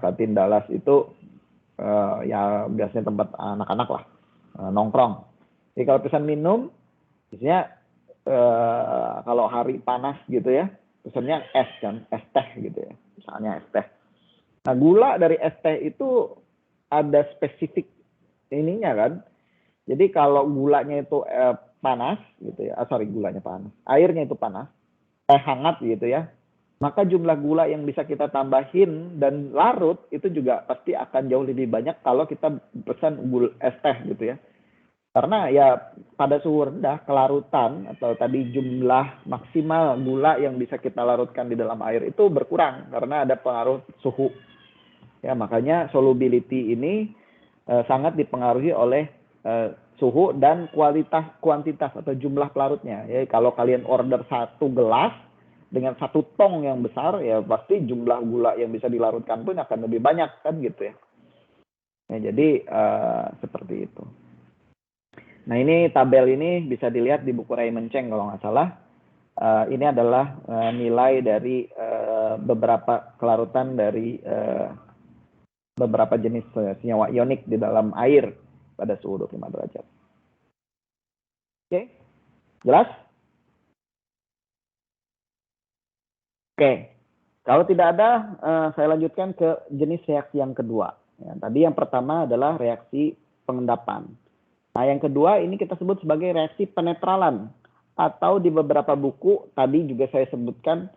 Kantin Dallas itu ya biasanya tempat anak-anak lah, nongkrong. Jadi kalau pesan minum, biasanya kalau hari panas gitu ya, pesannya es kan, es teh gitu ya, misalnya es teh. Nah, gula dari es teh itu ada spesifik ininya kan. Jadi kalau gulanya itu panas gitu ya, gulanya panas, airnya itu panas, teh hangat gitu ya, maka jumlah gula yang bisa kita tambahin dan larut itu juga pasti akan jauh lebih banyak kalau kita pesan es teh gitu ya. Karena ya pada suhu rendah kelarutan atau tadi jumlah maksimal gula yang bisa kita larutkan di dalam air itu berkurang karena ada pengaruh suhu. Ya, makanya solubility ini sangat dipengaruhi oleh suhu dan kuantitas atau jumlah pelarutnya. Ya, kalau kalian order 1 gelas dengan 1 tong yang besar, ya pasti jumlah gula yang bisa dilarutkan pun akan lebih banyak kan gitu ya. Ya jadi seperti itu. Nah ini tabel ini bisa dilihat di buku Raymond Cheng kalau nggak salah. Ini adalah nilai dari beberapa kelarutan dari beberapa jenis senyawa ionik di dalam air pada suhu 25 derajat. Oke, jelas? Oke, kalau tidak ada, saya lanjutkan ke jenis reaksi yang kedua. Ya, tadi yang pertama adalah reaksi pengendapan. Nah, yang kedua ini kita sebut sebagai reaksi penetralan. Atau di beberapa buku, tadi juga saya sebutkan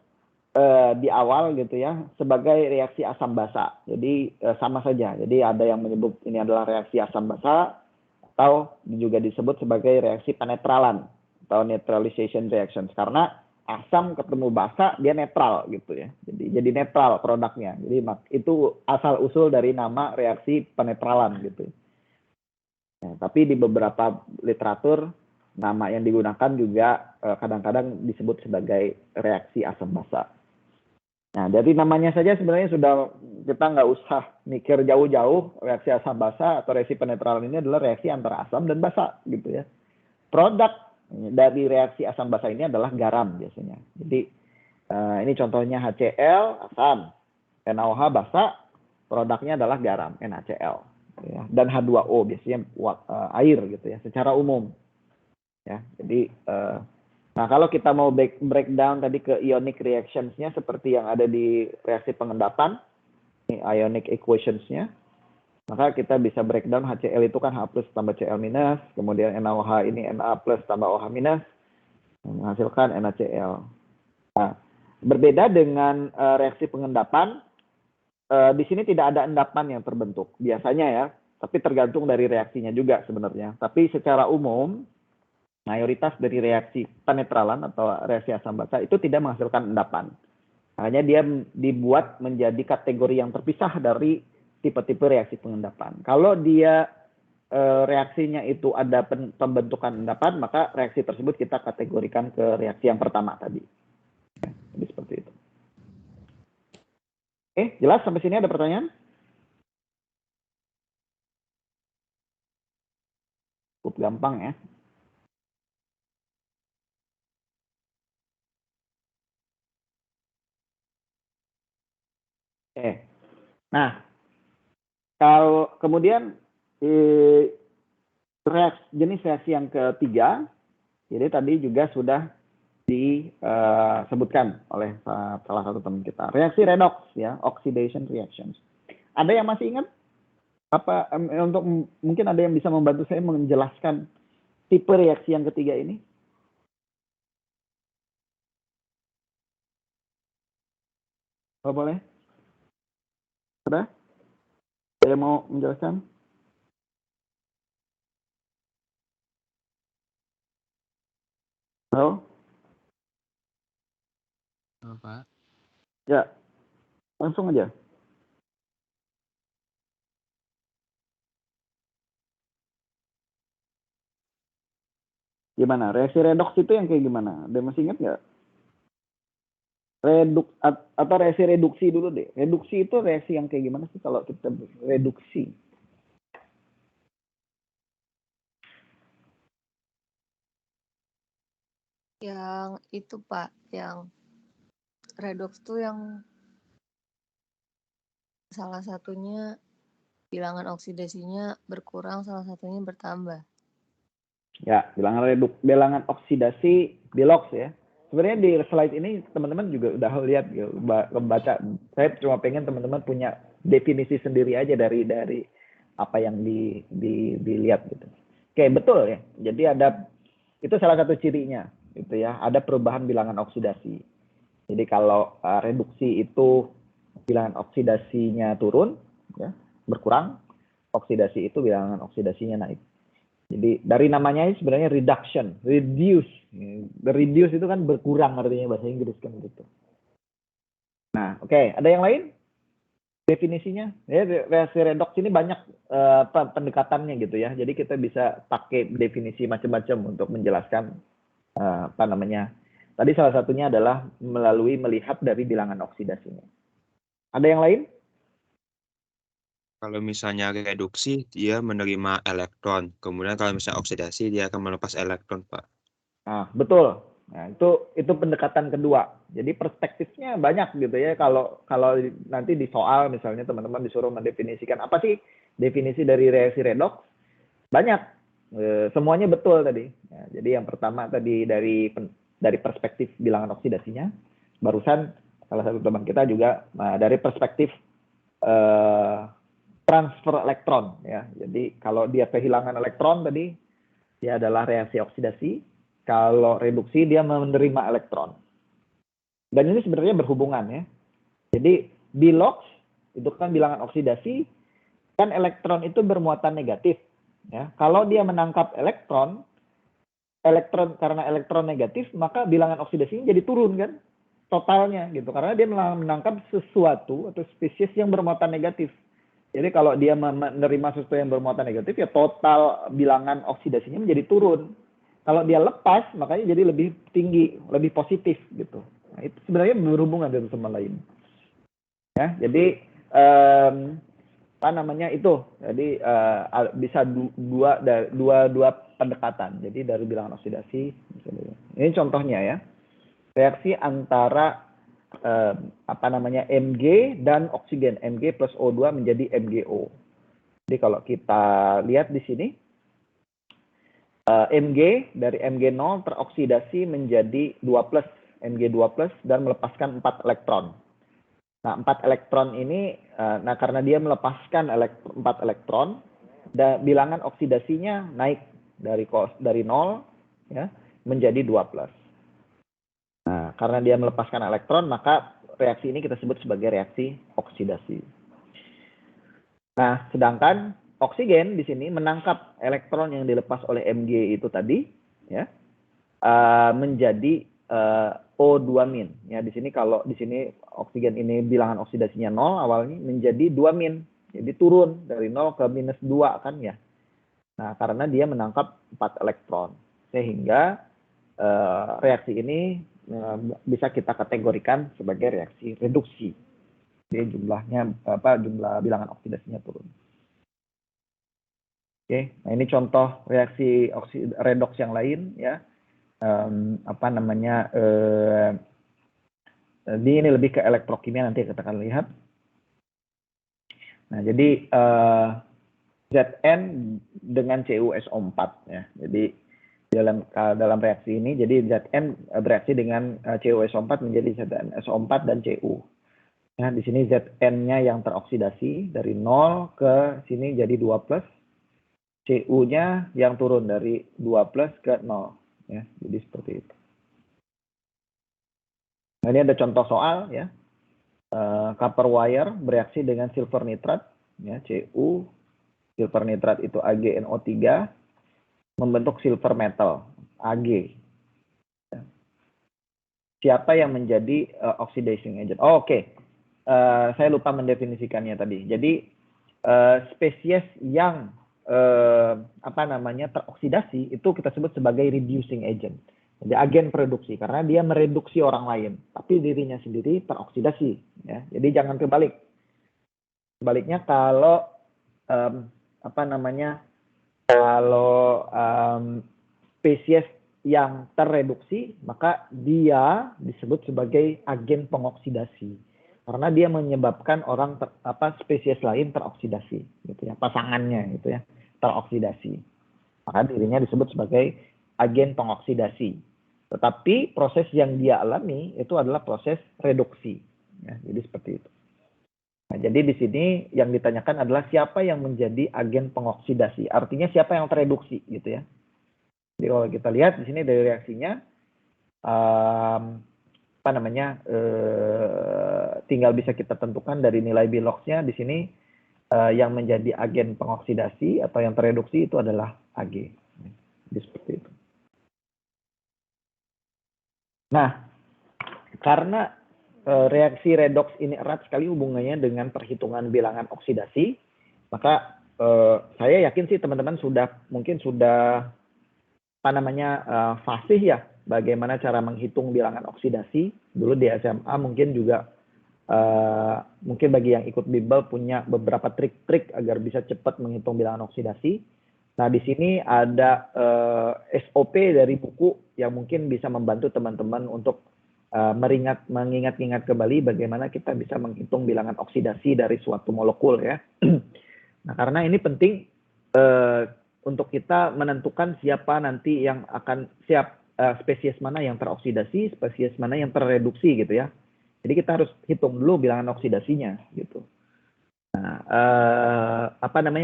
di awal gitu ya, sebagai reaksi asam basa. Jadi sama saja. Jadi ada yang menyebut ini adalah reaksi asam basa, atau juga disebut sebagai reaksi penetralan, atau neutralization reactions. Karena asam ketemu basa, dia netral gitu ya. Jadi netral produknya. Jadi itu asal-usul dari nama reaksi penetralan gitu. Ya, tapi di beberapa literatur nama yang digunakan juga kadang-kadang disebut sebagai reaksi asam basa. Nah, dari namanya saja sebenarnya sudah kita nggak usah mikir jauh-jauh. Reaksi asam basa atau reaksi penetralan ini adalah reaksi antara asam dan basa gitu ya. Produk dari reaksi asam basa ini adalah garam biasanya. Jadi ini contohnya HCl asam, NaOH basa, produknya adalah garam NaCl. Ya. Dan H2O biasanya air gitu ya, secara umum. Ya, jadi nah kalau kita mau breakdown tadi ke ionic reactions-nya seperti yang ada di reaksi pengendapan, ini ionic equations-nya, maka kita bisa breakdown HCl itu kan H plus tambah Cl minus, kemudian NaOH ini Na plus tambah OH minus, menghasilkan NaCl. Nah, berbeda dengan reaksi pengendapan, di sini tidak ada endapan yang terbentuk biasanya ya, tapi tergantung dari reaksinya juga sebenarnya. Tapi secara umum mayoritas dari reaksi penetralan atau reaksi asam basa itu tidak menghasilkan endapan. Makanya dia dibuat menjadi kategori yang terpisah dari tipe-tipe reaksi pengendapan. Kalau dia reaksinya itu ada pembentukan endapan, maka reaksi tersebut kita kategorikan ke reaksi yang pertama tadi. Jadi seperti itu. Oke, jelas sampai sini ada pertanyaan? Cukup gampang ya. Oke. Nah, kalau kemudian jenis reaksi yang ketiga, jadi tadi juga sudah disebutkan oleh salah satu teman kita. Reaksi redox ya, oxidation reactions. Ada yang masih ingat? Apa untuk mungkin ada yang bisa membantu saya menjelaskan tipe reaksi yang ketiga ini? Oh, boleh? Sudah? Saya mau menjelaskan? Halo? Pak. Ya, langsung aja. Gimana? Reaksi redox itu yang kayak gimana? Ada yang masih ingat nggak? Atau reaksi reduksi dulu deh. Reduksi itu reaksi yang kayak gimana sih kalau kita reduksi? Yang itu Pak, yang redox tuh yang salah satunya bilangan oksidasinya berkurang, salah satunya bertambah. Ya, bilangan oksidasi bilox ya. Sebenarnya di slide ini teman-teman juga udah lihat, baca. Saya cuma pengen teman-teman punya definisi sendiri aja dari apa yang dilihat gitu. Oke, betul ya. Jadi itu salah satu cirinya gitu ya. Ada perubahan bilangan oksidasi. Jadi kalau reduksi itu bilangan oksidasinya turun ya, berkurang, oksidasi itu bilangan oksidasinya naik. Jadi dari namanya sebenarnya reduction, reduce. The reduce itu kan berkurang artinya bahasa Inggris kan gitu. Nah, oke, ada yang lain? Definisinya, ya reaksi redox ini banyak pendekatannya gitu ya. Jadi kita bisa pakai definisi macam-macam untuk menjelaskan apa namanya. Tadi salah satunya adalah melalui melihat dari bilangan oksidasinya. Ada yang lain? Kalau misalnya reduksi, dia menerima elektron. Kemudian kalau misalnya oksidasi, dia akan melepas elektron, Pak. Nah, betul. Nah, itu pendekatan kedua. Jadi perspektifnya banyak gitu ya. Kalau nanti di soal misalnya teman-teman disuruh mendefinisikan apa sih definisi dari reaksi redox? Banyak. Semuanya betul tadi. Nah, jadi yang pertama tadi dari perspektif bilangan oksidasinya. Barusan salah satu teman kita juga dari perspektif transfer elektron ya. Jadi kalau dia kehilangan elektron tadi, dia adalah reaksi oksidasi. Kalau reduksi dia menerima elektron. Dan ini sebenarnya berhubungan ya. Jadi bilox itu kan bilangan oksidasi, kan elektron itu bermuatan negatif. Ya. Kalau dia menangkap elektron karena elektron negatif, maka bilangan oksidasinya jadi turun kan, totalnya gitu. Karena dia menangkap sesuatu atau spesies yang bermuatan negatif. Jadi kalau dia menerima sesuatu yang bermuatan negatif, ya total bilangan oksidasinya menjadi turun. Kalau dia lepas, makanya jadi lebih tinggi, lebih positif gitu. Nah, itu sebenarnya berhubungan satu sama lain. Ya, jadi apa namanya itu? Jadi bisa dua pendekatan. Jadi dari bilangan oksidasi, ini contohnya ya, reaksi antara apa namanya Mg dan oksigen, Mg plus O2 menjadi MgO. Jadi kalau kita lihat di sini Mg dari Mg0 teroksidasi menjadi 2+, Mg2+, dan melepaskan 4 elektron. Nah, 4 elektron ini karena dia melepaskan 4 elektron, bilangan oksidasinya naik dari 0 ya menjadi 2+. Nah, karena dia melepaskan elektron, maka reaksi ini kita sebut sebagai reaksi oksidasi. Nah, sedangkan oksigen di sini menangkap elektron yang dilepas oleh Mg itu tadi, ya menjadi O2 min. Ya, di sini kalau di sini oksigen ini bilangan oksidasinya 0 awalnya menjadi 2 min. Jadi turun dari 0 ke minus 2 kan ya. Nah, karena dia menangkap 4 elektron. Sehingga reaksi ini bisa kita kategorikan sebagai reaksi reduksi. Jadi jumlahnya jumlah bilangan oksidasinya turun. Oke, nah ini contoh reaksi redoks yang lain ya. Ini lebih ke elektrokimia, nanti kita akan lihat. Nah, jadi Zn dengan CuSO4 ya. Jadi dalam reaksi ini, jadi Zn bereaksi dengan CuSO4 menjadi ZnSO4 dan Cu. Nah, di sini Zn-nya yang teroksidasi dari 0 ke sini jadi 2+, Cu-nya yang turun dari 2+ ke 0 ya. Jadi seperti itu. Nah, ini ada contoh soal ya. Copper wire bereaksi dengan silver nitrat ya, Cu. Silver nitrat itu AgNO3 membentuk silver metal Ag. Siapa yang menjadi oxidizing agent? Oh, oke. Saya lupa mendefinisikannya tadi. Jadi spesies yang teroksidasi itu kita sebut sebagai reducing agent. Jadi agen produksi, karena dia mereduksi orang lain, tapi dirinya sendiri teroksidasi. Ya. Jadi jangan kebalik. Sebaliknya kalau spesies yang terreduksi, maka dia disebut sebagai agen pengoksidasi, karena dia menyebabkan spesies lain teroksidasi, gitu ya, pasangannya gitu ya, teroksidasi. Maka dirinya disebut sebagai agen pengoksidasi. Tetapi proses yang dia alami itu adalah proses reduksi. Ya, jadi seperti itu. Nah, jadi di sini yang ditanyakan adalah siapa yang menjadi agen pengoksidasi. Artinya siapa yang tereduksi, gitu ya. Jadi kalau kita lihat di sini dari reaksinya, tinggal bisa kita tentukan dari nilai Biloxnya di sini yang menjadi agen pengoksidasi atau yang tereduksi itu adalah Ag. Jadi seperti itu. Nah, karena reaksi redoks ini erat sekali hubungannya dengan perhitungan bilangan oksidasi, maka saya yakin sih teman-teman mungkin sudah fasih ya bagaimana cara menghitung bilangan oksidasi. Dulu di SMA mungkin juga mungkin bagi yang ikut bimbel punya beberapa trik-trik agar bisa cepat menghitung bilangan oksidasi. Nah, di sini ada SOP dari buku yang mungkin bisa membantu teman-teman untuk mengingat-ingat kembali bagaimana kita bisa menghitung bilangan oksidasi dari suatu molekul ya. Nah, karena ini penting untuk kita menentukan siapa nanti yang akan spesies mana yang teroksidasi, spesies mana yang terreduksi gitu ya. Jadi kita harus hitung dulu bilangan oksidasinya gitu. Nah,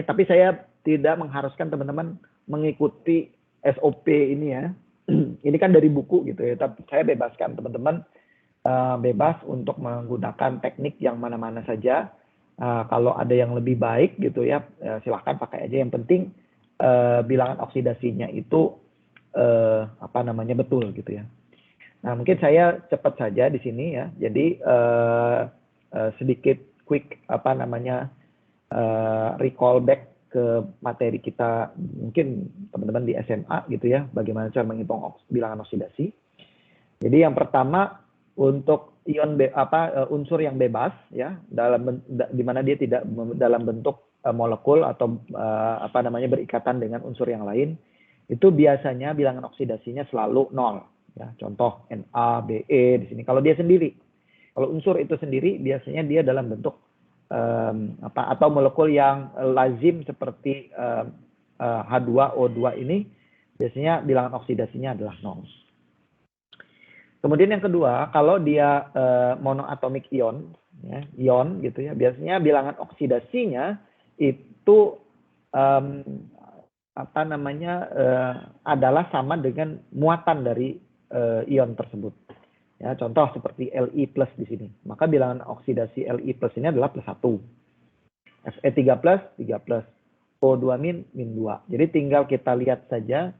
tapi saya tidak mengharuskan teman-teman mengikuti SOP ini ya. Ini kan dari buku gitu ya, tapi saya bebaskan teman-teman bebas untuk menggunakan teknik yang mana-mana saja. Kalau ada yang lebih baik gitu ya, silahkan pakai aja. Yang penting bilangan oksidasinya itu betul gitu ya. Nah, mungkin saya cepat saja di sini ya. Jadi sedikit quick recall back ke materi kita, mungkin teman-teman di SMA gitu ya, bagaimana cara menghitung bilangan oksidasi. Jadi yang pertama untuk unsur yang bebas ya, di mana dia tidak dalam bentuk molekul atau berikatan dengan unsur yang lain, itu biasanya bilangan oksidasinya selalu 0 ya. Contoh Na, Be di sini. Kalau dia sendiri, kalau unsur itu sendiri biasanya dia dalam bentuk atau molekul yang lazim seperti H2O2 ini, biasanya bilangan oksidasinya adalah 0. Kemudian yang kedua, kalau dia monoatomic ion, ya, ion gitu ya, biasanya bilangan oksidasinya itu adalah sama dengan muatan dari ion tersebut. Ya, contoh seperti Li+ di sini. Maka bilangan oksidasi Li+ ini adalah +1. Fe3+, 3+. O2-, -2. Jadi tinggal kita lihat saja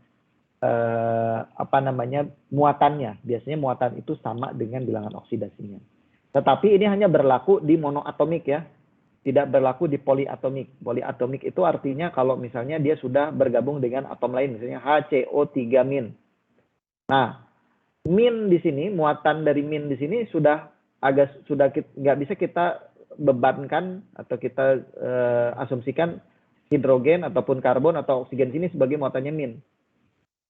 muatannya. Biasanya muatan itu sama dengan bilangan oksidasinya. Tetapi ini hanya berlaku di monoatomik ya, tidak berlaku di poliatomik. Poliatomik itu artinya kalau misalnya dia sudah bergabung dengan atom lain, misalnya HCO3-. Nah, min di sini, muatan dari min di sini sudah nggak bisa kita bebankan atau kita asumsikan hidrogen ataupun karbon atau oksigen sini sebagai muatannya min.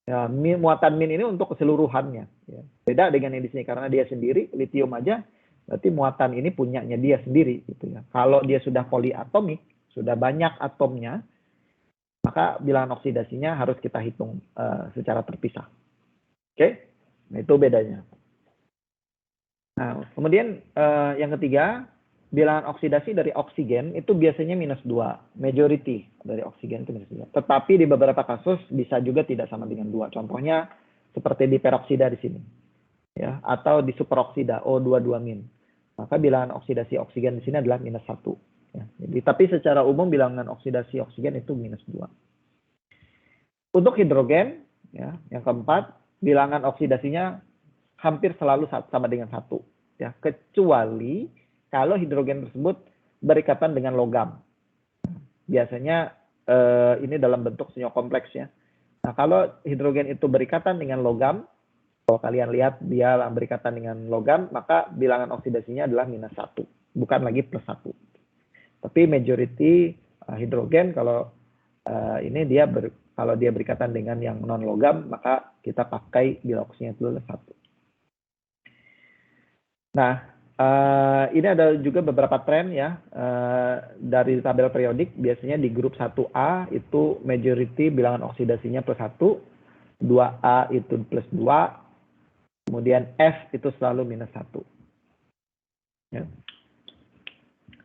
Ya, muatan min ini untuk keseluruhannya. Ya. Beda dengan yang di sini karena dia sendiri litium aja, berarti muatan ini punyanya dia sendiri. Gitu ya. Kalau dia sudah poliatomik, sudah banyak atomnya, maka bilangan oksidasinya harus kita hitung secara terpisah. Oke, nah itu bedanya. Nah, kemudian yang ketiga, bilangan oksidasi dari oksigen itu biasanya -2. Majority dari oksigen itu -2. Tetapi di beberapa kasus bisa juga tidak sama dengan 2. Contohnya seperti di peroksida di sini. Ya, atau di superoksida O22-. Maka bilangan oksidasi oksigen di sini adalah -1. Ya, jadi, tapi secara umum bilangan oksidasi oksigen itu -2. Untuk hidrogen, ya, yang keempat, bilangan oksidasinya hampir selalu sama dengan 1. Ya, kecuali kalau hidrogen tersebut berikatan dengan logam. Biasanya ini dalam bentuk senyawa kompleks ya. Nah, kalau hidrogen itu berikatan dengan logam, kalau kalian lihat dia berikatan dengan logam, maka bilangan oksidasinya adalah -1, bukan lagi +1. Tapi majority hidrogen kalau ini dia kalau dia berikatan dengan yang non logam, maka kita pakai bilangan oksidasinya itu adalah 1. Nah, ini ada juga beberapa tren ya dari tabel periodik. Biasanya di grup 1A itu majority bilangan oksidasinya +1, 2A itu +2, kemudian F itu selalu -1. Ya.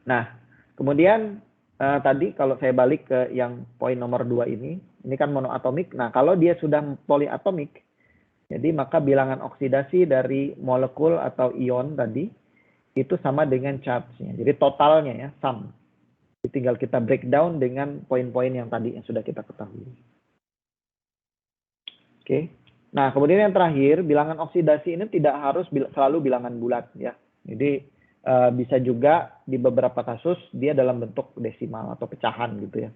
Nah, kemudian tadi kalau saya balik ke yang poin nomor 2 ini kan monoatomik. Nah, kalau dia sudah poliatomik, jadi maka bilangan oksidasi dari molekul atau ion tadi itu sama dengan charge-nya. Jadi totalnya ya, sum. Jadi tinggal kita breakdown dengan poin-poin yang tadi yang sudah kita ketahui. Oke. Nah, kemudian yang terakhir, bilangan oksidasi ini tidak harus selalu bilangan bulat ya. Jadi bisa juga di beberapa kasus dia dalam bentuk desimal atau pecahan gitu ya.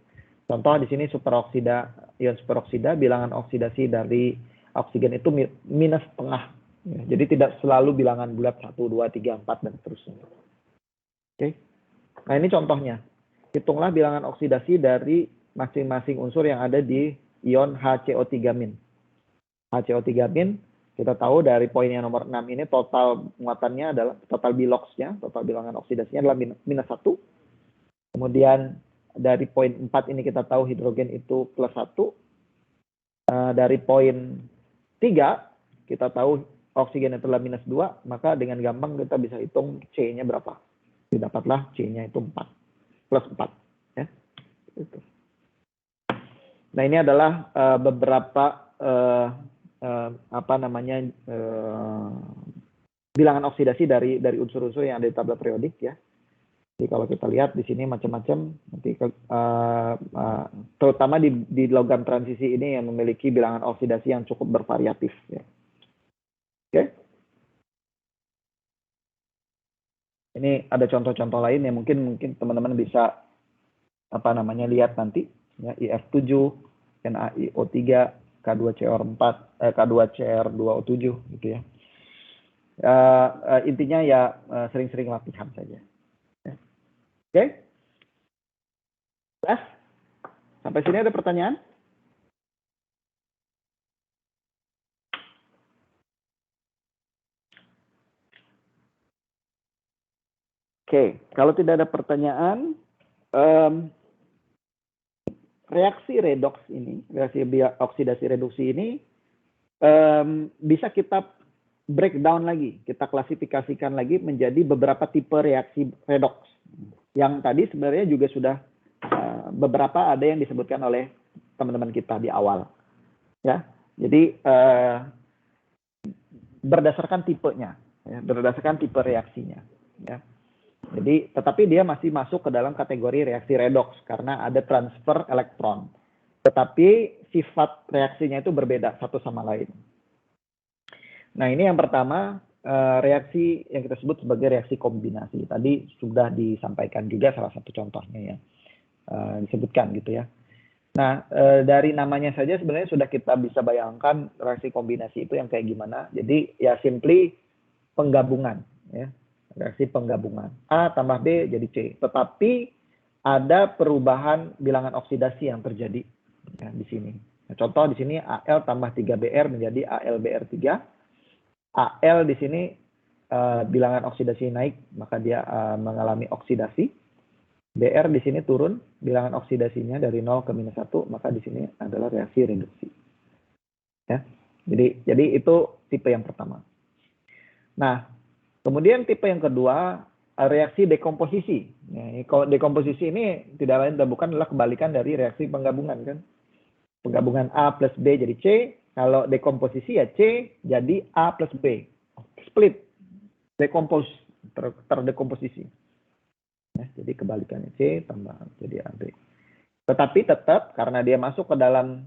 Contoh di sini ion superoksida, bilangan oksidasi dari oksigen itu -0,5. Ya, jadi tidak selalu bilangan bulat 1, 2, 3, 4, dan seterusnya. Oke. Nah, ini contohnya. Hitunglah bilangan oksidasi dari masing-masing unsur yang ada di ion HCO3-. HCO3-, kita tahu dari poin yang nomor 6 ini total muatannya adalah, total biloxnya, total bilangan oksidasinya adalah -1. Kemudian dari poin 4 ini kita tahu hidrogen itu +1. Dari poin 3 kita tahu oksigen itu adalah -2, maka dengan gampang kita bisa hitung C-nya berapa. Didapatlah C-nya itu 4, +4. Ya. Itu. Nah, ini adalah beberapa bilangan oksidasi dari unsur-unsur yang ada di tabel periodik ya. Jadi kalau kita lihat di sini macam-macam, nanti terutama di logam transisi ini yang memiliki bilangan oksidasi yang cukup bervariatif ya. Oke. Ini ada contoh-contoh lain yang mungkin teman-teman bisa lihat nanti ya, IF7, NaIO3, K2CR4, K2CR2O7 gitu ya. Intinya ya sering-sering latihan saja. Ya. Oke. Sampai sini ada pertanyaan? Oke, kalau tidak ada pertanyaan, reaksi redoks ini, reaksi oksidasi reduksi ini bisa kita breakdown lagi, kita klasifikasikan lagi menjadi beberapa tipe reaksi redoks. Yang tadi sebenarnya juga sudah beberapa ada yang disebutkan oleh teman-teman kita di awal. Ya, jadi berdasarkan tipenya, ya, berdasarkan tipe reaksinya. Ya. Jadi, tetapi dia masih masuk ke dalam kategori reaksi redoks karena ada transfer elektron. tetapi sifat reaksinya itu berbeda satu sama lain. Nah, ini yang pertama, reaksi yang kita sebut sebagai reaksi kombinasi. Tadi sudah disampaikan juga salah satu contohnya ya, disebutkan gitu ya. Nah, dari namanya saja sebenarnya sudah kita bisa bayangkan reaksi kombinasi itu yang kayak gimana. Jadi ya simply penggabungan ya, reaksi penggabungan A tambah B jadi C. Tetapi ada perubahan bilangan oksidasi yang terjadi ya, di sini. Nah, contoh di sini Al tambah 3Br menjadi AlBr3. Al di sini bilangan oksidasi naik, maka dia mengalami oksidasi. Br di sini turun, bilangan oksidasinya dari 0 ke -1, maka di sini adalah reaksi reduksi. Ya. Jadi itu tipe yang pertama. Nah, kemudian tipe yang kedua, reaksi dekomposisi. Nah, kalau dekomposisi ini tidak lain dan bukan adalah kebalikan dari reaksi penggabungan kan. Penggabungan A plus B jadi C, kalau dekomposisi ya C jadi A plus B. Split, terdekomposisi. Ya, jadi kebalikannya C tambah jadi AB. Tetapi tetap karena dia masuk ke dalam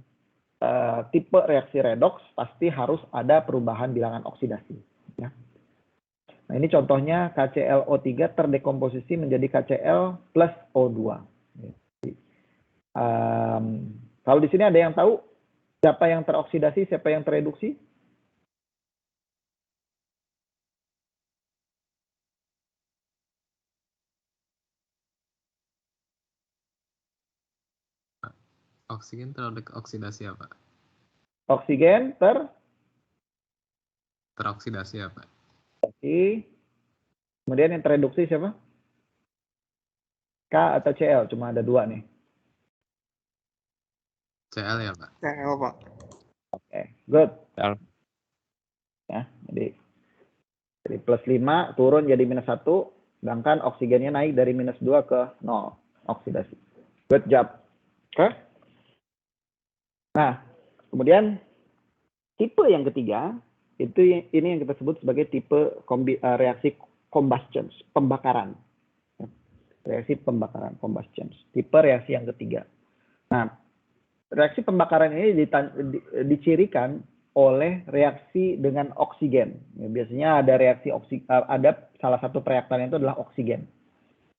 tipe reaksi redoks, pasti harus ada perubahan bilangan oksidasi. Ya. Nah, ini contohnya KClO3 terdekomposisi menjadi KCl plus O2. Jadi, kalau di sini ada yang tahu siapa yang teroksidasi, siapa yang tereduksi? Oksigen teroksidasi apa? Oksigen Teroksidasi apa? Kemudian yang tereduksi siapa? K atau Cl? Cuma ada dua nih. Cl ya Pak? Cl, Pak. Oke, good. Cl. Ya, jadi plus 5 turun jadi -1, sedangkan oksigennya naik dari -2 ke 0. Oksidasi. Good job. Oke. Nah, kemudian tipe yang ketiga, ini yang kita sebut sebagai tipe reaksi combustion, pembakaran. Reaksi pembakaran, combustion. Tipe reaksi yang ketiga. Nah, reaksi pembakaran ini dicirikan oleh reaksi dengan oksigen. Ya, biasanya ada reaksi ada salah satu reaktan itu adalah oksigen.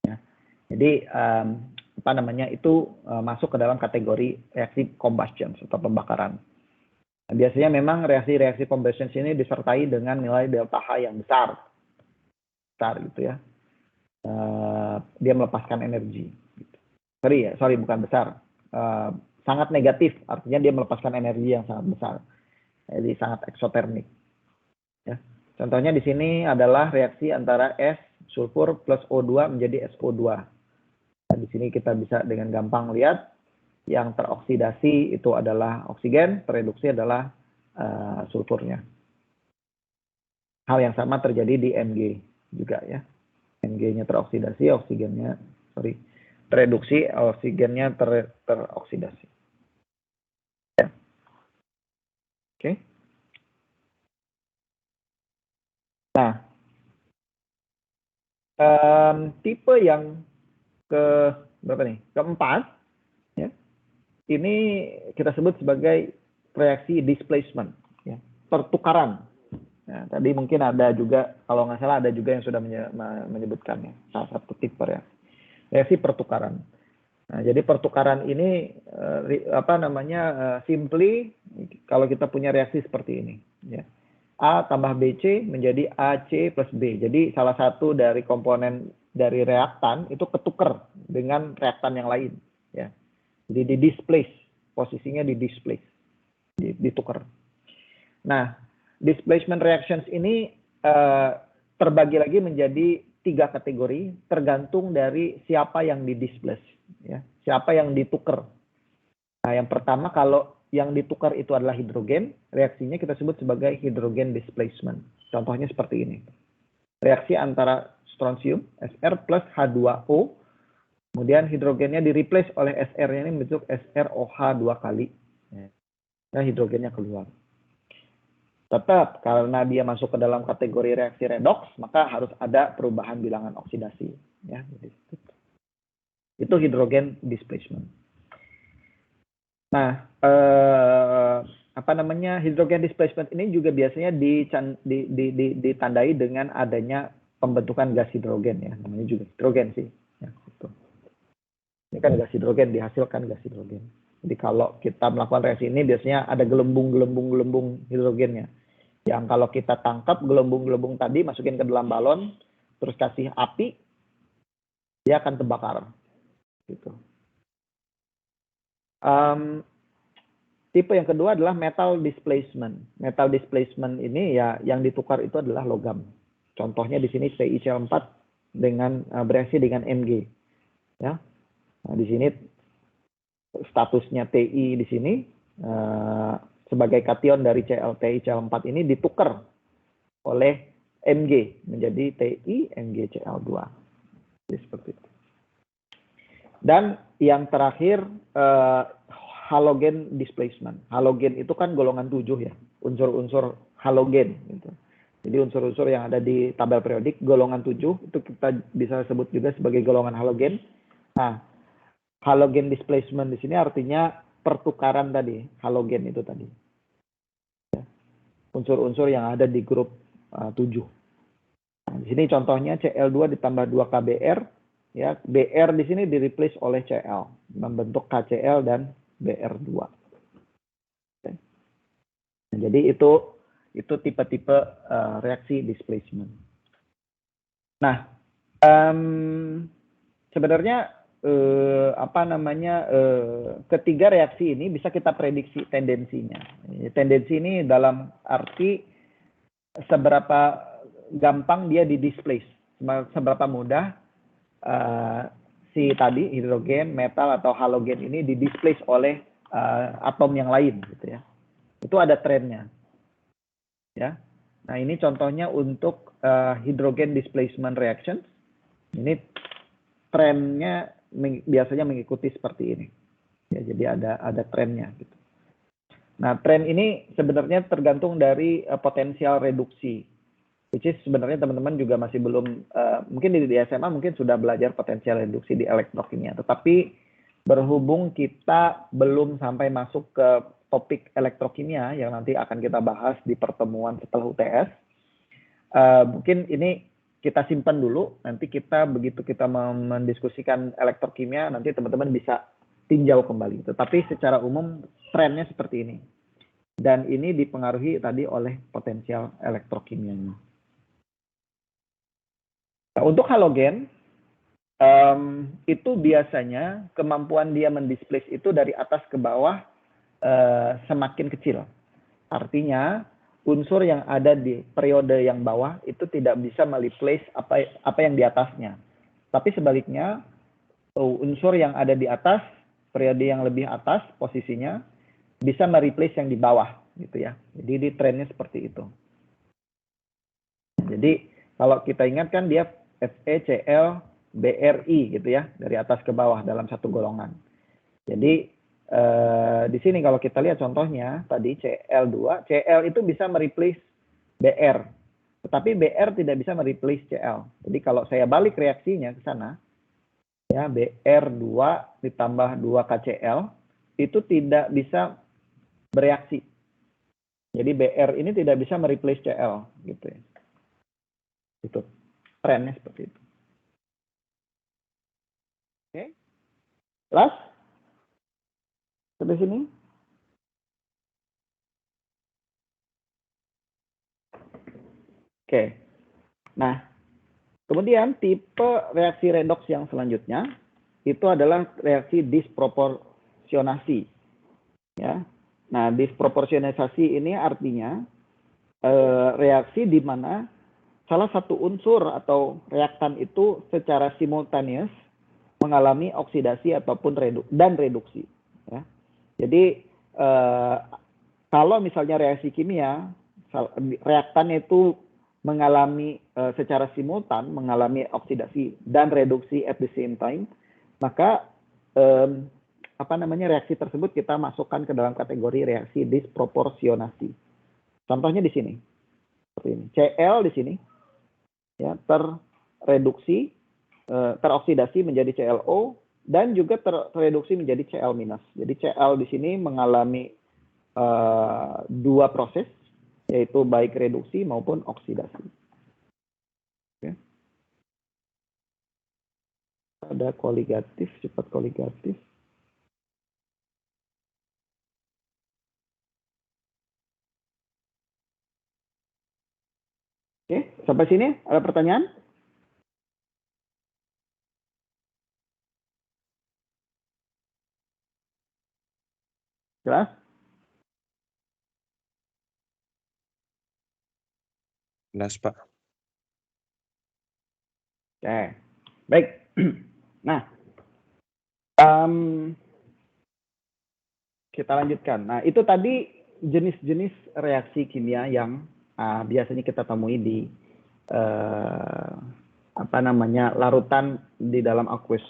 Ya. Jadi itu masuk ke dalam kategori reaksi combustion atau pembakaran. Nah, biasanya memang reaksi-reaksi combustion ini disertai dengan nilai delta H yang besar gitu ya. Dia melepaskan energi. Sorry bukan besar. Sangat negatif, artinya dia melepaskan energi yang sangat besar. Jadi sangat eksotermik. Ya. Contohnya di sini adalah reaksi antara S sulfur plus O2 menjadi SO2. Nah, di sini kita bisa dengan gampang lihat yang teroksidasi itu adalah oksigen, tereduksi adalah sulfurnya. Hal yang sama terjadi di Mg juga ya. Mg-nya teroksidasi, tereduksi, oksigennya teroksidasi. Ya. Oke. Nah, tipe yang keempat, ya, ini kita sebut sebagai reaksi displacement, ya, pertukaran. Nah, tadi mungkin ada juga, kalau nggak salah ada juga yang sudah menyebutkannya, salah satu tipe reaksi pertukaran. Nah, jadi pertukaran ini simply kalau kita punya reaksi seperti ini, ya. A tambah BC menjadi AC plus B. Jadi salah satu dari komponen dari reaktan itu ketukar dengan reaktan yang lain, ya. Jadi di displace, posisinya di displace, ditukar. Nah, displacement reactions ini terbagi lagi menjadi 3 kategori tergantung dari siapa yang di-displace, ya. Siapa yang ditukar. Nah, yang pertama kalau yang ditukar itu adalah hidrogen, reaksinya kita sebut sebagai hidrogen displacement. Contohnya seperti ini. Reaksi antara strontium Sr plus H2O, kemudian hidrogennya di-replace oleh Sr-nya ini bentuk SrOH 2 kali. Nah, hidrogennya keluar. Tetap karena dia masuk ke dalam kategori reaksi redoks, maka harus ada perubahan bilangan oksidasi, ya. Itu hidrogen displacement. Nah, apa namanya, hidrogen displacement ini juga biasanya ditandai dengan adanya pembentukan gas hidrogen ya, namanya juga hidrogen sih. Ya, gitu. Ini kan gas hidrogen, dihasilkan gas hidrogen. Jadi kalau kita melakukan reaksi ini biasanya ada gelembung hidrogennya. Yang kalau kita tangkap gelembung-gelembung tadi, masukin ke dalam balon, terus kasih api, dia akan terbakar. Gitu. Tipe yang kedua adalah metal displacement. Metal displacement ini ya yang ditukar itu adalah logam. Contohnya di sini TiCl4 dengan bereaksi dengan Mg. Ya. Nah, di sini statusnya Ti di sini sebagai kation dari TiCl4 ini ditukar oleh Mg menjadi Ti MgCl2. Jadi seperti itu. Dan yang terakhir halogen displacement. Halogen itu kan golongan 7 ya, unsur-unsur halogen gitu. Jadi unsur-unsur yang ada di tabel periodik golongan 7 itu kita bisa sebut juga sebagai golongan halogen. Nah, halogen displacement di sini artinya pertukaran tadi, halogen itu tadi. Unsur-unsur yang ada di grup 7. Nah, di sini contohnya Cl2 ditambah 2 KBr, ya, Br di sini di replace oleh Cl, membentuk KCl dan Br2. Nah, jadi itu tipe-tipe reaksi displacement. Nah, sebenarnya ketiga reaksi ini bisa kita prediksi tendensinya. Tendensi ini dalam arti seberapa gampang dia di-displace, seberapa mudah si tadi hidrogen, metal atau halogen ini di-displace oleh atom yang lain gitu ya. Itu ada trennya. Ya. Nah, ini contohnya untuk hydrogen displacement reaction. Ini trennya biasanya mengikuti seperti ini. Ya, jadi ada trennya gitu. Nah, tren ini sebenarnya tergantung dari potensial reduksi. Which is sebenarnya teman-teman juga masih belum, mungkin di SMA mungkin sudah belajar potensial reduksi di elektrokimia. Tetapi berhubung kita belum sampai masuk ke topik elektrokimia yang nanti akan kita bahas di pertemuan setelah UTS, mungkin ini kita simpan dulu. Nanti begitu kita mendiskusikan elektrokimia, nanti teman-teman bisa tinjau kembali. Tetapi secara umum trennya seperti ini. Dan ini dipengaruhi tadi oleh potensial elektrokimianya. Nah, untuk halogen, itu biasanya kemampuan dia mendisplace itu dari atas ke bawah semakin kecil. Artinya, unsur yang ada di periode yang bawah itu tidak bisa mereplace apa yang di atasnya. Tapi sebaliknya, unsur yang ada di atas, periode yang lebih atas posisinya, bisa mereplace yang di bawah. Gitu ya. Jadi di trennya seperti itu. Jadi kalau kita ingat kan dia FeCl BRI gitu ya, dari atas ke bawah dalam satu golongan. Jadi di sini kalau kita lihat contohnya tadi Cl2, Cl itu bisa mereplace Br, tetapi Br tidak bisa mereplace Cl. Jadi kalau saya balik reaksinya ke sana, ya Br2 ditambah 2 KCl itu tidak bisa bereaksi. Jadi Br ini tidak bisa mereplace Cl gitu ya. Itu trennya seperti itu. Oke. Last sampai sini. Oke. Nah, kemudian tipe reaksi redoks yang selanjutnya itu adalah reaksi disproporsionasi. Ya. Nah, disproporsionasi ini artinya reaksi di mana salah satu unsur atau reaktan itu secara simultaneous mengalami oksidasi ataupun reduksi. Ya. Jadi kalau misalnya reaksi kimia, reaktannya itu mengalami secara simultan mengalami oksidasi dan reduksi at the same time, maka reaksi tersebut kita masukkan ke dalam kategori reaksi disproporsionasi. Contohnya di sini, seperti ini. Cl di sini ya teroksidasi menjadi ClO, dan juga tereduksi menjadi Cl-. Jadi Cl di sini mengalami dua proses, yaitu baik reduksi maupun oksidasi. Oke. Ada koligatif, sifat koligatif. Oke, sampai sini ada pertanyaan? Jelas? Jelas, Pak. Oke, baik. Nah, kita lanjutkan. Nah, itu tadi jenis-jenis reaksi kimia yang biasanya kita temui di larutan di dalam aqueous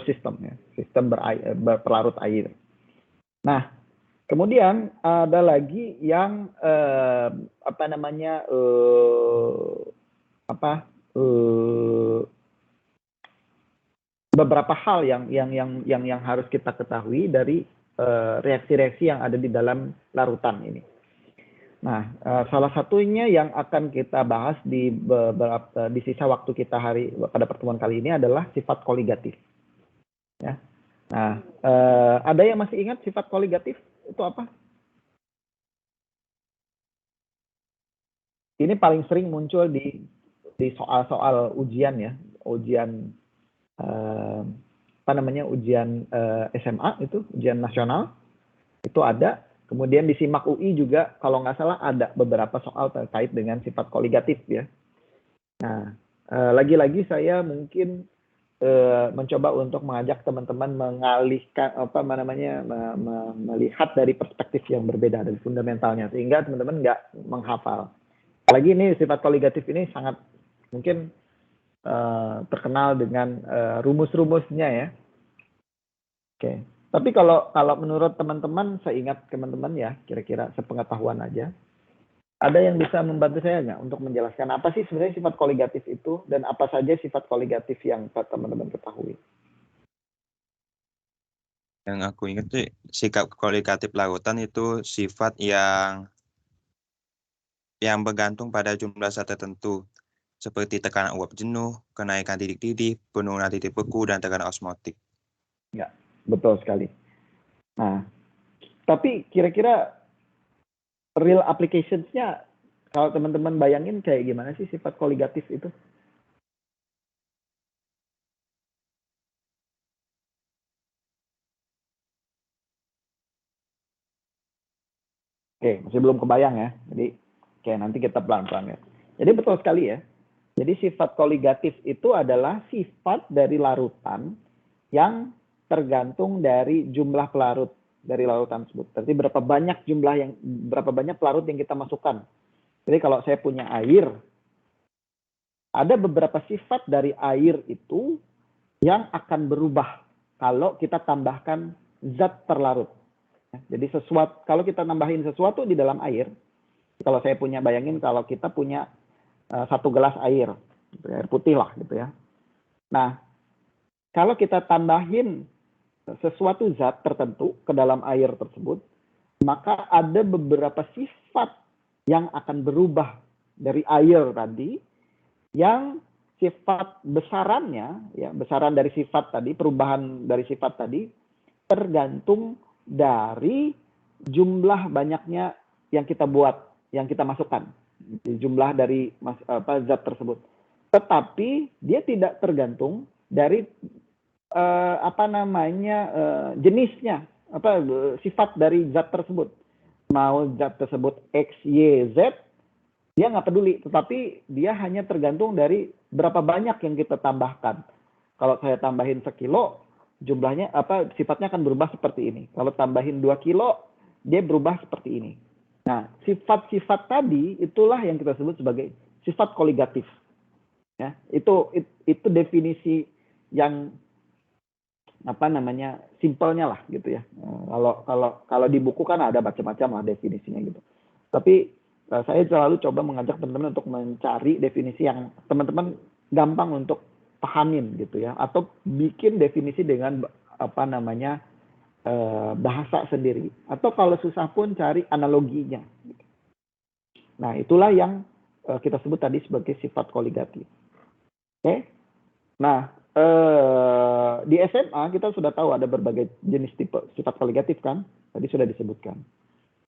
system, ya, sistem berlarut air. Nah, kemudian ada lagi yang beberapa hal yang harus kita ketahui dari reaksi-reaksi yang ada di dalam larutan ini. Nah, salah satunya yang akan kita bahas di sisa waktu kita pada pertemuan kali ini adalah sifat koligatif. Ya. Nah, ada yang masih ingat sifat koligatif itu apa? Ini paling sering muncul di soal-soal ujian, ya, ujian ujian SMA, itu ujian nasional itu ada. Kemudian di SIMAK UI juga kalau nggak salah ada beberapa soal terkait dengan sifat koligatif, ya. Nah, lagi-lagi saya mungkin mencoba untuk mengajak teman-teman mengalihkan melihat dari perspektif yang berbeda dari fundamentalnya, sehingga teman-teman nggak menghafal. Apalagi ini sifat koligatif ini sangat mungkin terkenal dengan rumus-rumusnya, ya. Oke. Tapi kalau menurut teman-teman, saya ingat teman-teman, ya, kira-kira sepengetahuan aja, ada yang bisa membantu saya nggak untuk menjelaskan apa sih sebenarnya sifat koligatif itu dan apa saja sifat koligatif yang teman-teman ketahui? Yang aku ingat tuh sikap koligatif larutan itu sifat yang bergantung pada jumlah zat tertentu, seperti tekanan uap jenuh, kenaikan titik-titik, penurunan titik beku, dan tekanan osmotik. Ya, betul sekali. Nah, tapi kira-kira real applications-nya, kalau teman-teman bayangin kayak gimana sih sifat koligatif itu? Oke, masih belum kebayang, ya. Jadi, oke, nanti kita pelan-pelan, ya. Jadi betul sekali, ya. Jadi sifat koligatif itu adalah sifat dari larutan yang tergantung dari jumlah pelarut dari larutan tersebut. Berarti berapa banyak pelarut yang kita masukkan. Jadi kalau saya punya air, ada beberapa sifat dari air itu yang akan berubah kalau kita tambahkan zat terlarut. Jadi kalau kita nambahin sesuatu di dalam air, kalau saya bayangin kalau kita punya 1 gelas air putih lah, gitu, ya. Nah, kalau kita tambahin sesuatu zat tertentu ke dalam air tersebut, maka ada beberapa sifat yang akan berubah dari air tadi, yang sifat besarannya, ya, besaran dari sifat tadi, perubahan dari sifat tadi, tergantung dari jumlah banyaknya yang kita buat, yang kita masukkan, jumlah dari zat tersebut. Tetapi dia tidak tergantung dari jenisnya, sifat dari zat tersebut. Mau zat tersebut X, Y, Z, dia nggak peduli, tetapi dia hanya tergantung dari berapa banyak yang kita tambahkan. Kalau saya tambahin 1 kilo, jumlahnya sifatnya akan berubah seperti ini. Kalau tambahin 2 kilo, dia berubah seperti ini. Nah, sifat-sifat tadi itulah yang kita sebut sebagai sifat koligatif. Ya, itu definisi yang simpelnya lah, gitu, ya. Kalau di buku kan ada macam-macam lah definisinya, gitu. Tapi saya selalu coba mengajak teman-teman untuk mencari definisi yang teman-teman gampang untuk pahamin gitu ya, atau bikin definisi dengan bahasa sendiri, atau kalau susah pun cari analoginya. Nah, itulah yang kita sebut tadi sebagai sifat koligatif. Oke. Nah, di SMA kita sudah tahu ada berbagai jenis tipe sifat koligatif kan? Tadi sudah disebutkan.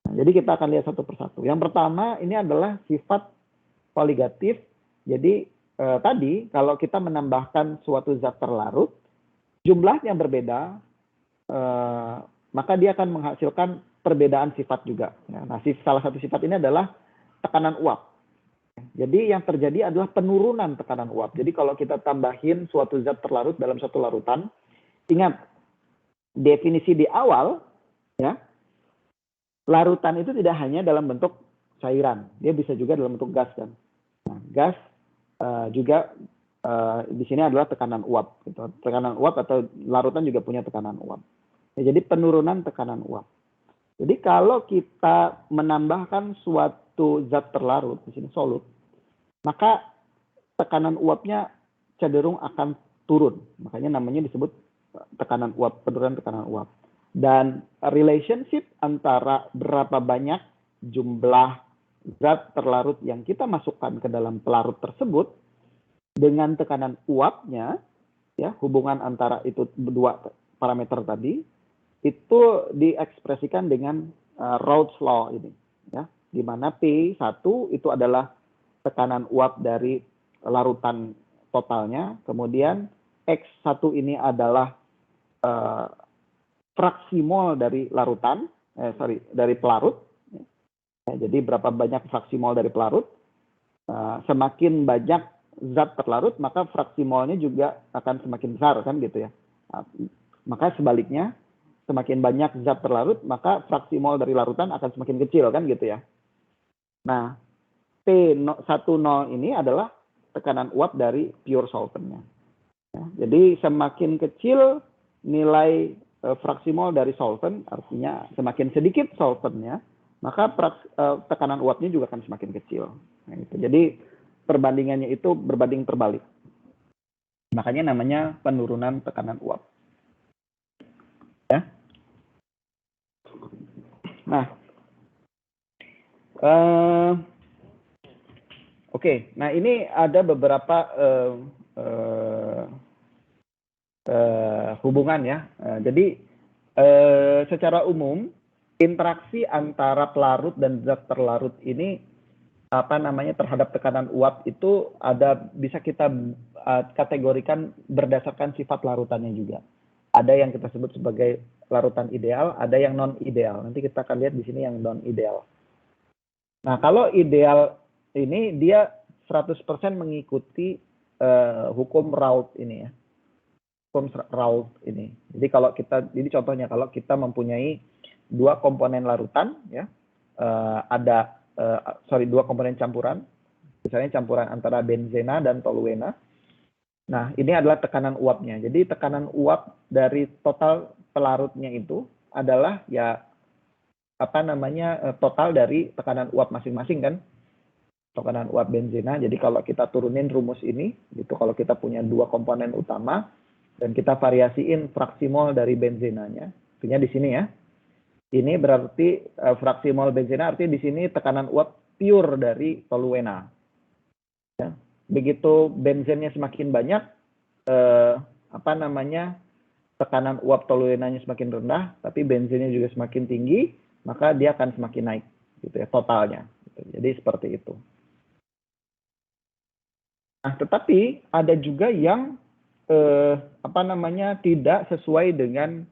Nah, jadi kita akan lihat satu persatu. Yang pertama ini adalah sifat koligatif. Jadi tadi kalau kita menambahkan suatu zat terlarut, jumlahnya berbeda, maka dia akan menghasilkan perbedaan sifat juga. Nah, salah satu sifat ini adalah tekanan uap. Jadi yang terjadi adalah penurunan tekanan uap. Jadi kalau kita tambahin suatu zat terlarut dalam satu larutan, ingat definisi di awal, ya, larutan itu tidak hanya dalam bentuk cairan, dia bisa juga dalam bentuk gas kan. Nah, gas juga di sini adalah tekanan uap. Gitu. Tekanan uap atau larutan juga punya tekanan uap. Ya, jadi penurunan tekanan uap. Jadi kalau kita menambahkan suatu zat terlarut, di sini solut, maka tekanan uapnya cenderung akan turun. Makanya namanya disebut tekanan uap, penurunan tekanan uap. Dan relationship antara berapa banyak jumlah zat terlarut yang kita masukkan ke dalam pelarut tersebut dengan tekanan uapnya, ya, hubungan antara itu dua parameter tadi, itu diekspresikan dengan Raoult's law ini, ya, di mana P1 itu adalah tekanan uap dari larutan totalnya, kemudian X1 ini adalah fraksi mol dari larutan, dari pelarut. Ya, jadi berapa banyak fraksi mol dari pelarut, semakin banyak zat terlarut, maka fraksi molnya juga akan semakin besar kan gitu ya. Maka sebaliknya, semakin banyak zat terlarut, maka fraksi mol dari larutan akan semakin kecil kan gitu ya. Nah, P10 ini adalah tekanan uap dari pure solventnya. Ya, jadi semakin kecil nilai fraksi mol dari solvent, artinya semakin sedikit solventnya, maka tekanan uapnya juga akan semakin kecil. Nah, gitu. Jadi perbandingannya itu berbanding terbalik. Makanya namanya penurunan tekanan uap. Ya. Nah, oke. Nah, ini ada beberapa hubungan ya. Jadi secara umum interaksi antara pelarut dan zat terlarut ini terhadap tekanan uap itu bisa kita kategorikan berdasarkan sifat larutannya juga. Ada yang kita sebut sebagai larutan ideal, ada yang non ideal. Nanti kita akan lihat di sini yang non ideal. Nah, kalau ideal ini dia 100% mengikuti hukum Raoult ini ya. Hukum Raoult ini. Jadi contohnya kalau kita mempunyai dua komponen larutan ya, dua komponen campuran, misalnya campuran antara benzena dan toluena. Nah, ini adalah tekanan uapnya. Jadi tekanan uap dari total pelarutnya itu adalah ya total dari tekanan uap masing-masing kan. Tekanan uap benzena. Jadi kalau kita turunin rumus ini, gitu, kalau kita punya dua komponen utama dan kita variasiin fraksi mol dari benzenanya, artinya di sini ya. Ini berarti fraksi mol benzena, artinya di sini tekanan uap pure dari toluena. Ya. Begitu benzennya semakin banyak, tekanan uap toluenanya semakin rendah, tapi benzennya juga semakin tinggi, maka dia akan semakin naik, gitu ya, totalnya. Gitu. Jadi seperti itu. Nah, tetapi ada juga yang tidak sesuai dengan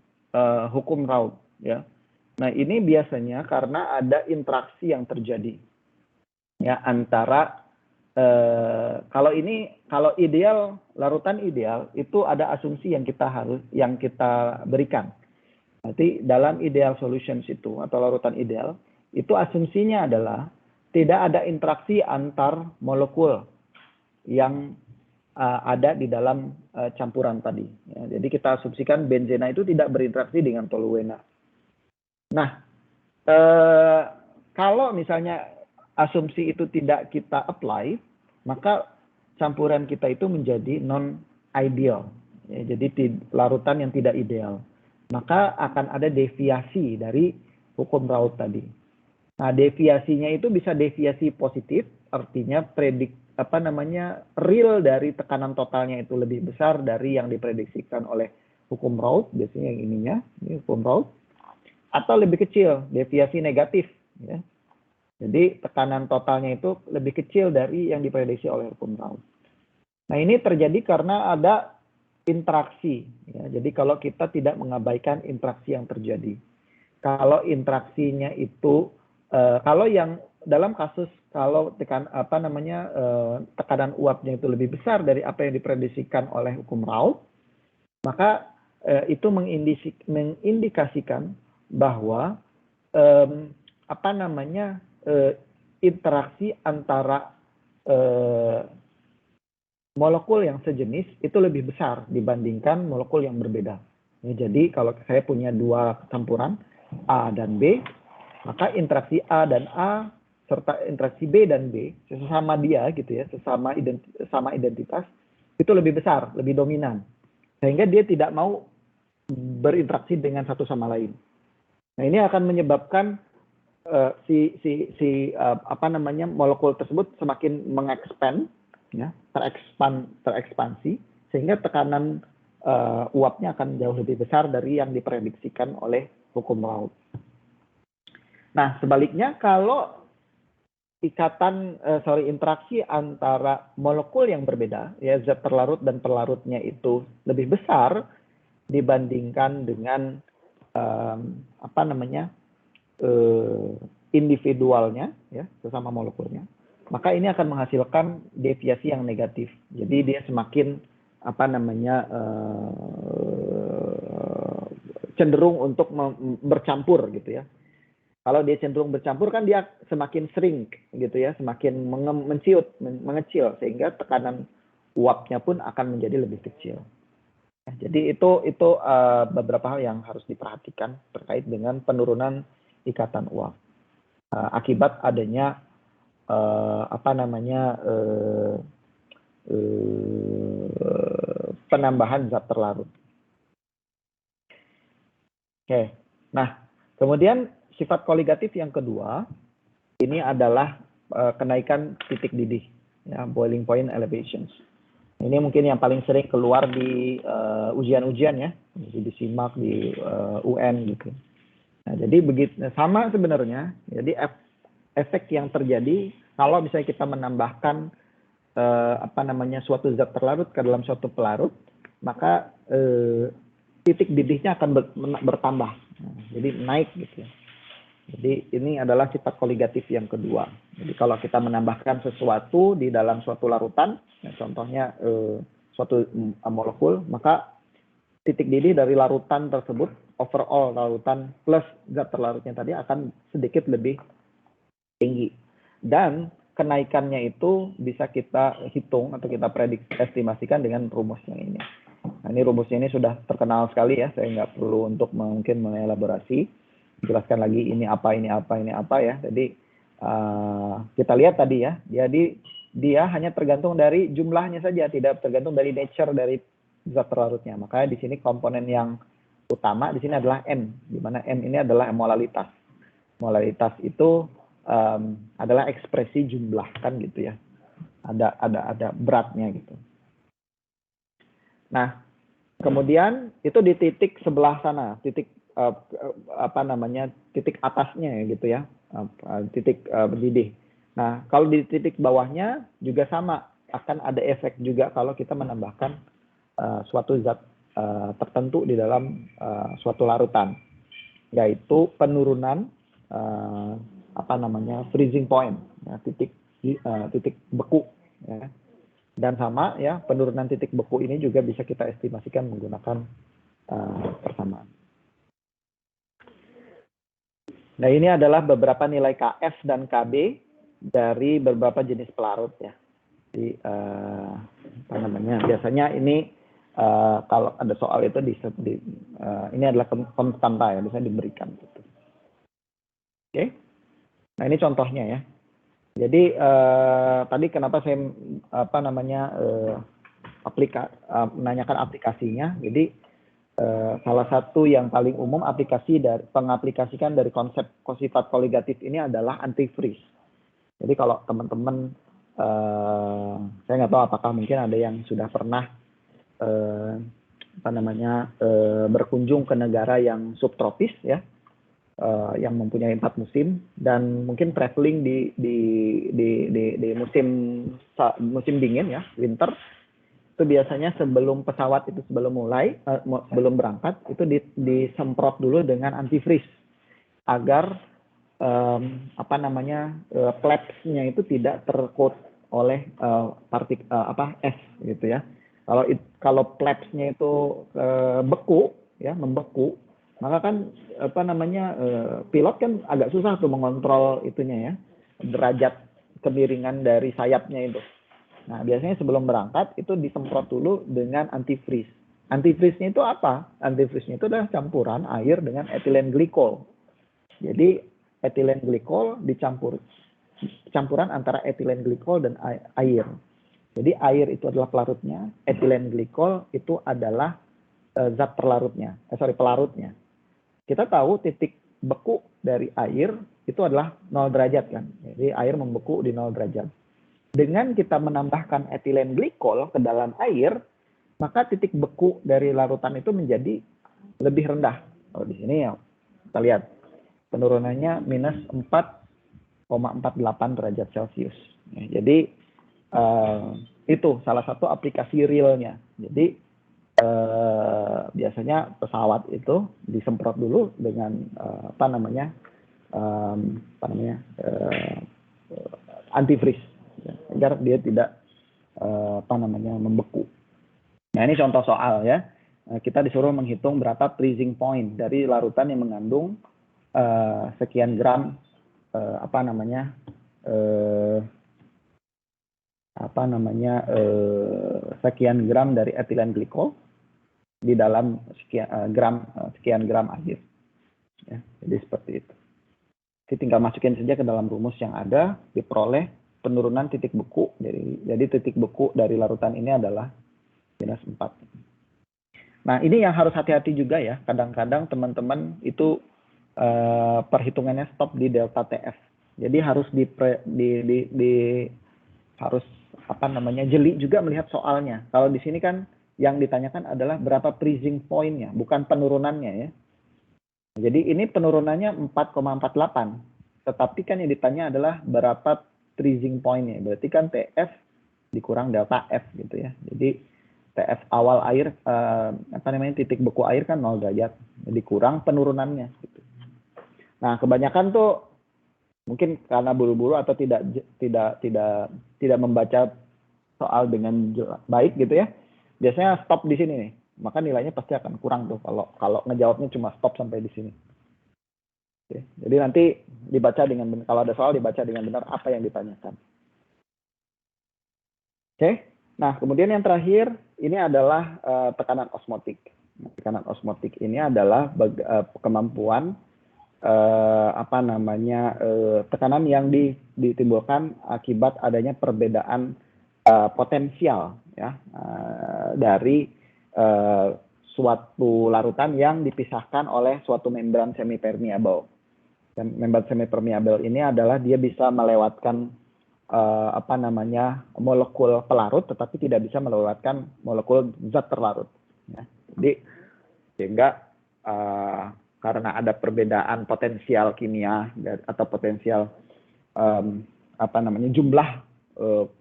hukum Raoult, ya. Nah, ini biasanya karena ada interaksi yang terjadi ya antara kalau ideal, larutan ideal itu ada asumsi yang kita berikan. Nanti dalam ideal solutions itu atau larutan ideal itu asumsinya adalah tidak ada interaksi antar molekul yang ada di dalam campuran tadi. Ya, jadi kita asumsikan benzena itu tidak berinteraksi dengan toluena. Nah, kalau misalnya asumsi itu tidak kita apply, maka campuran kita itu menjadi non ideal. Ya, jadi larutan yang tidak ideal. Maka akan ada deviasi dari hukum Raoult tadi. Nah, deviasinya itu bisa deviasi positif, artinya real dari tekanan totalnya itu lebih besar dari yang diprediksikan oleh hukum Raoult, biasanya yang ininya, ini hukum Raoult, atau lebih kecil, deviasi negatif. Ya. Jadi tekanan totalnya itu lebih kecil dari yang diprediksi oleh hukum Raoult. Nah, ini terjadi karena ada interaksi. Ya. Jadi kalau kita tidak mengabaikan interaksi yang terjadi. Kalau interaksinya itu, kalau yang dalam kasus kalau tekanan uapnya itu lebih besar dari apa yang diprediksikan oleh hukum Raoult, maka itu mengindikasikan bahwa interaksi antara molekul yang sejenis itu lebih besar dibandingkan molekul yang berbeda. Ya, jadi kalau saya punya dua campuran A dan B, maka interaksi A dan A serta interaksi B dan B sesama dia gitu ya, sama identitas itu lebih besar, lebih dominan. Sehingga dia tidak mau berinteraksi dengan satu sama lain. Nah, ini akan menyebabkan molekul tersebut semakin mengekspand, ya, terekspansi, sehingga tekanan uapnya akan jauh lebih besar dari yang diprediksikan oleh hukum Raoult. Nah, sebaliknya kalau interaksi antara molekul yang berbeda, ya, zat terlarut dan pelarutnya itu lebih besar dibandingkan dengan individualnya, ya, sesama molekulnya, maka ini akan menghasilkan deviasi yang negatif. Jadi dia semakin cenderung untuk bercampur gitu ya. Kalau dia cenderung bercampur kan dia semakin shrink gitu ya, semakin mengecil sehingga tekanan uapnya pun akan menjadi lebih kecil. Jadi itu beberapa hal yang harus diperhatikan terkait dengan penurunan ikatan uap akibat adanya penambahan zat terlarut. Oke, nah kemudian sifat koligatif yang kedua ini adalah kenaikan titik didih, ya, boiling point elevations. Ini mungkin yang paling sering keluar di ujian-ujian ya, di SIMAK, di UN gitu. Nah, jadi begitu sama sebenarnya. Jadi efek yang terjadi kalau misalnya kita menambahkan suatu zat terlarut ke dalam suatu pelarut, maka titik didihnya akan bertambah. Nah, jadi naik gitu ya. Jadi ini adalah sifat koligatif yang kedua. Jadi kalau kita menambahkan sesuatu di dalam suatu larutan, ya, contohnya suatu molekul, maka titik didih dari larutan tersebut, overall larutan plus zat terlarutnya tadi akan sedikit lebih tinggi. Dan kenaikannya itu bisa kita hitung atau kita estimasikan dengan rumusnya ini. Nah, ini rumusnya ini sudah terkenal sekali ya, saya nggak perlu untuk mungkin mengelaborasi. Jelaskan lagi ini apa ya. Jadi kita lihat tadi ya, jadi dia hanya tergantung dari jumlahnya saja, tidak tergantung dari nature dari zat terlarutnya. Makanya di sini komponen yang utama di sini adalah M, di mana M ini adalah molalitas. Molalitas itu adalah ekspresi jumlah kan gitu ya. Ada beratnya gitu. Nah, kemudian itu di titik sebelah sana, titik titik atasnya gitu ya, titik berdidih. Nah, kalau di titik bawahnya juga sama, akan ada efek juga kalau kita menambahkan suatu zat tertentu di dalam suatu larutan, yaitu penurunan freezing point, ya, titik beku, ya. Dan sama ya, penurunan titik beku ini juga bisa kita estimasikan menggunakan persamaan. Nah, ini adalah beberapa nilai KF dan KB dari beberapa jenis pelarut ya. Jadi biasanya ini kalau ada soal itu ini adalah konstanta ya, bisa diberikan gitu. Oke. Nah, ini contohnya ya. Jadi tadi kenapa saya menanyakan aplikasinya. Jadi salah satu yang paling umum pengaplikasikan dari konsep sifat koligatif ini adalah antifreeze. Jadi kalau teman-teman, saya nggak tahu apakah mungkin ada yang sudah pernah berkunjung ke negara yang subtropis ya, yang mempunyai 4 musim, dan mungkin traveling di musim dingin ya, winter. Itu biasanya sebelum pesawat itu sebelum berangkat itu disemprot dulu dengan antifreeze agar flaps-nya itu tidak tercoat oleh es gitu ya. Kalau flaps-nya itu membeku, maka kan pilot kan agak susah tuh mengontrol itunya ya, derajat kemiringan dari sayapnya itu. Nah, biasanya sebelum berangkat itu disemprot dulu dengan antifreeze. Antifreeze-nya itu apa? Antifreeze-nya itu adalah campuran air dengan etilen glikol. Jadi etilen glikol campuran antara etilen glikol dan air. Jadi air itu adalah pelarutnya, etilen glikol itu adalah pelarutnya. Kita tahu titik beku dari air itu adalah 0 derajat kan. Jadi air membeku di 0 derajat. Dengan kita menambahkan etilen glikol ke dalam air, maka titik beku dari larutan itu menjadi lebih rendah. Kalau di sini ya kita lihat penurunannya minus 4,48 derajat Celcius. Jadi itu salah satu aplikasi realnya. Jadi biasanya pesawat itu disemprot dulu dengan antifreeze agar dia tidak membeku. Nah, ini contoh soal ya. Kita disuruh menghitung berapa freezing point dari larutan yang mengandung sekian gram sekian gram dari etilen glikol di dalam sekian gram air. Ya, jadi seperti itu. Jadi tinggal masukin saja ke dalam rumus yang ada, diperoleh penurunan titik beku. Jadi titik beku dari larutan ini adalah minus 4. Nah, ini yang harus hati-hati juga ya. Kadang-kadang teman-teman itu perhitungannya stop di delta TF. Jadi harus jeli juga melihat soalnya. Kalau di sini kan yang ditanyakan adalah berapa freezing point-nya, bukan penurunannya ya. Jadi ini penurunannya 4,48. Tetapi kan yang ditanya adalah berapa freezing point-nya. Berarti kan TF dikurang delta F gitu ya. Jadi TF awal air titik beku air kan 0 derajat. Jadi kurang penurunannya gitu. Nah, kebanyakan tuh mungkin karena buru-buru atau tidak membaca soal dengan baik gitu ya. Biasanya stop di sini nih. Maka nilainya pasti akan kurang tuh kalau ngejawabnya cuma stop sampai di sini. Oke. Jadi nanti dibaca dengan benar. Kalau ada soal dibaca dengan benar apa yang ditanyakan. Oke. Nah, kemudian yang terakhir ini adalah tekanan osmotik. Tekanan osmotik ini adalah kemampuan tekanan yang ditimbulkan akibat adanya perbedaan potensial ya dari suatu larutan yang dipisahkan oleh suatu membran semipermeable. Dan membran semipermeable ini adalah dia bisa melewatkan molekul pelarut, tetapi tidak bisa melewatkan molekul zat terlarut. Ya. Jadi sehingga karena ada perbedaan potensial kimia atau potensial jumlah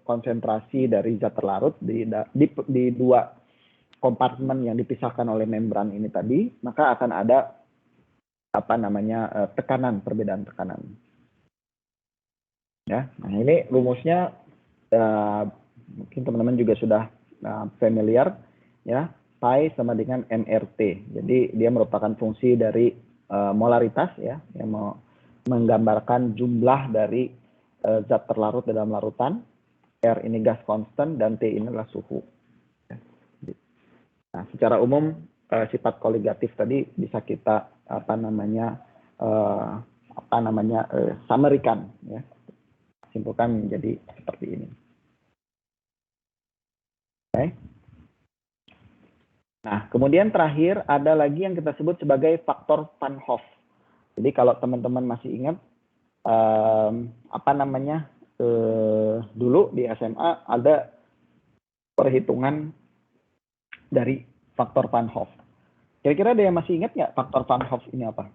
konsentrasi dari zat terlarut di dua kompartemen yang dipisahkan oleh membran ini tadi, maka akan ada perbedaan tekanan. Ya, nah ini rumusnya mungkin teman-teman juga sudah familiar ya, pi sama dengan MRT. Jadi dia merupakan fungsi dari molaritas ya, yang menggambarkan jumlah dari zat terlarut dalam larutan. R ini gas constant dan T ini adalah suhu. Nah, secara umum sifat koligatif tadi bisa kita summary-kan ya. Simpulkan menjadi seperti ini. Oke. Nah, kemudian terakhir ada lagi yang kita sebut sebagai faktor Van Hoff. Jadi kalau teman-teman masih ingat dulu di SMA ada perhitungan dari faktor Van Hoff. Kira-kira ada yang masih ingat nggak faktor Van Hoff ini apa?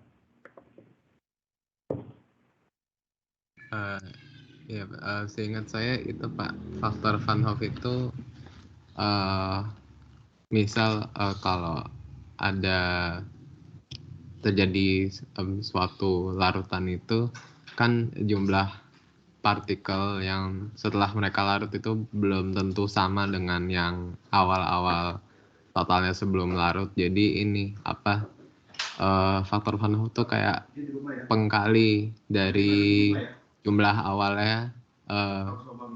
Ya, seingat saya itu Pak, faktor Van Hoff itu misal kalau ada terjadi suatu larutan itu kan jumlah partikel yang setelah mereka larut itu belum tentu sama dengan yang awal-awal totalnya sebelum larut. Jadi ini faktor Van Hoff itu kayak pengkali dari jumlah awalnya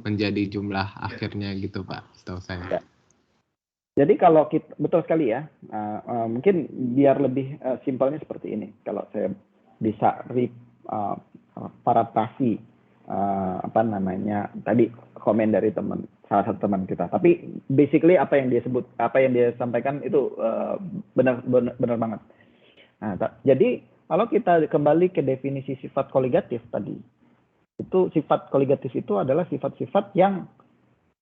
menjadi jumlah akhirnya gitu Pak, setahu saya. Ya. Jadi kalau kita, betul sekali ya, mungkin biar lebih simpelnya seperti ini. Kalau saya bisa parafrasi tadi komen dari salah satu teman kita. Tapi basically apa yang dia sampaikan itu benar banget. Nah, jadi kalau kita kembali ke definisi sifat koligatif tadi, itu sifat koligatif itu adalah sifat-sifat yang